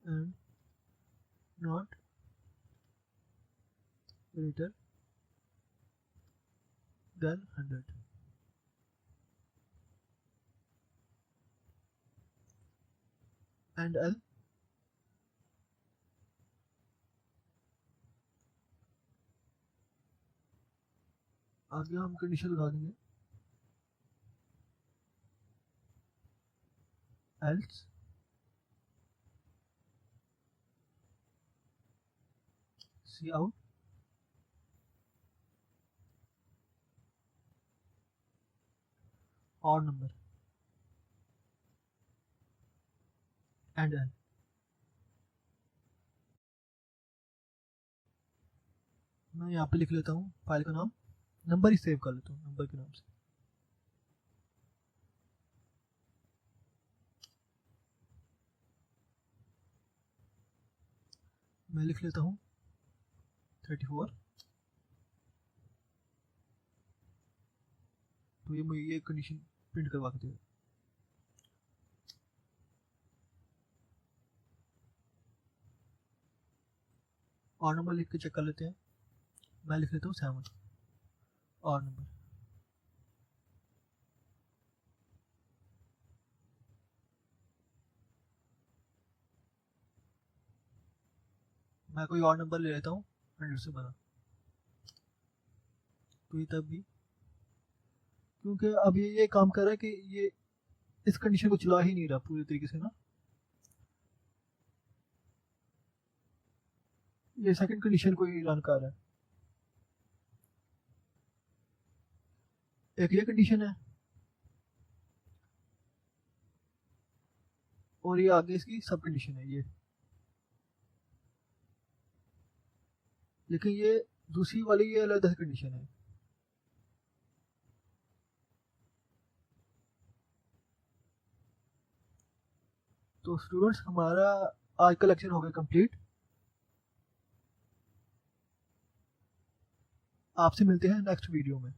Speaker 1: and not greater than 100, and आगे हम कंडीशन लगा देंगे. else see out odd number and मैं यहाँ पे लिख लेता हूँ फाइल का नाम, नंबर ही सेव कर लेता हूँ नंबर के नाम से. मैं लिख लेता हूँ 34. तो ये मुझे ये कंडीशन प्रिंट करवा के देगा. और नंबर लिख के चेक कर लेते हैं. मैं लिख लेता हूँ 7 और नंबर. मैं कोई और नंबर ले लेता हूँ 100 से बड़ा, तो ये तब भी, क्योंकि अब ये काम कर रहा है कि ये इस कंडीशन को चला ही नहीं रहा पूरी तरीके से ना। ये सेकंड कंडीशन को ही रन कर रहा है। एक ये कंडीशन है और ये आगे इसकी सब कंडीशन है ये, लेकिन ये दूसरी वाली ये अलग कंडीशन है। तो स्टूडेंट्स हमारा आज का लेक्चर हो गया कंप्लीट। आपसे मिलते हैं नेक्स्ट वीडियो में।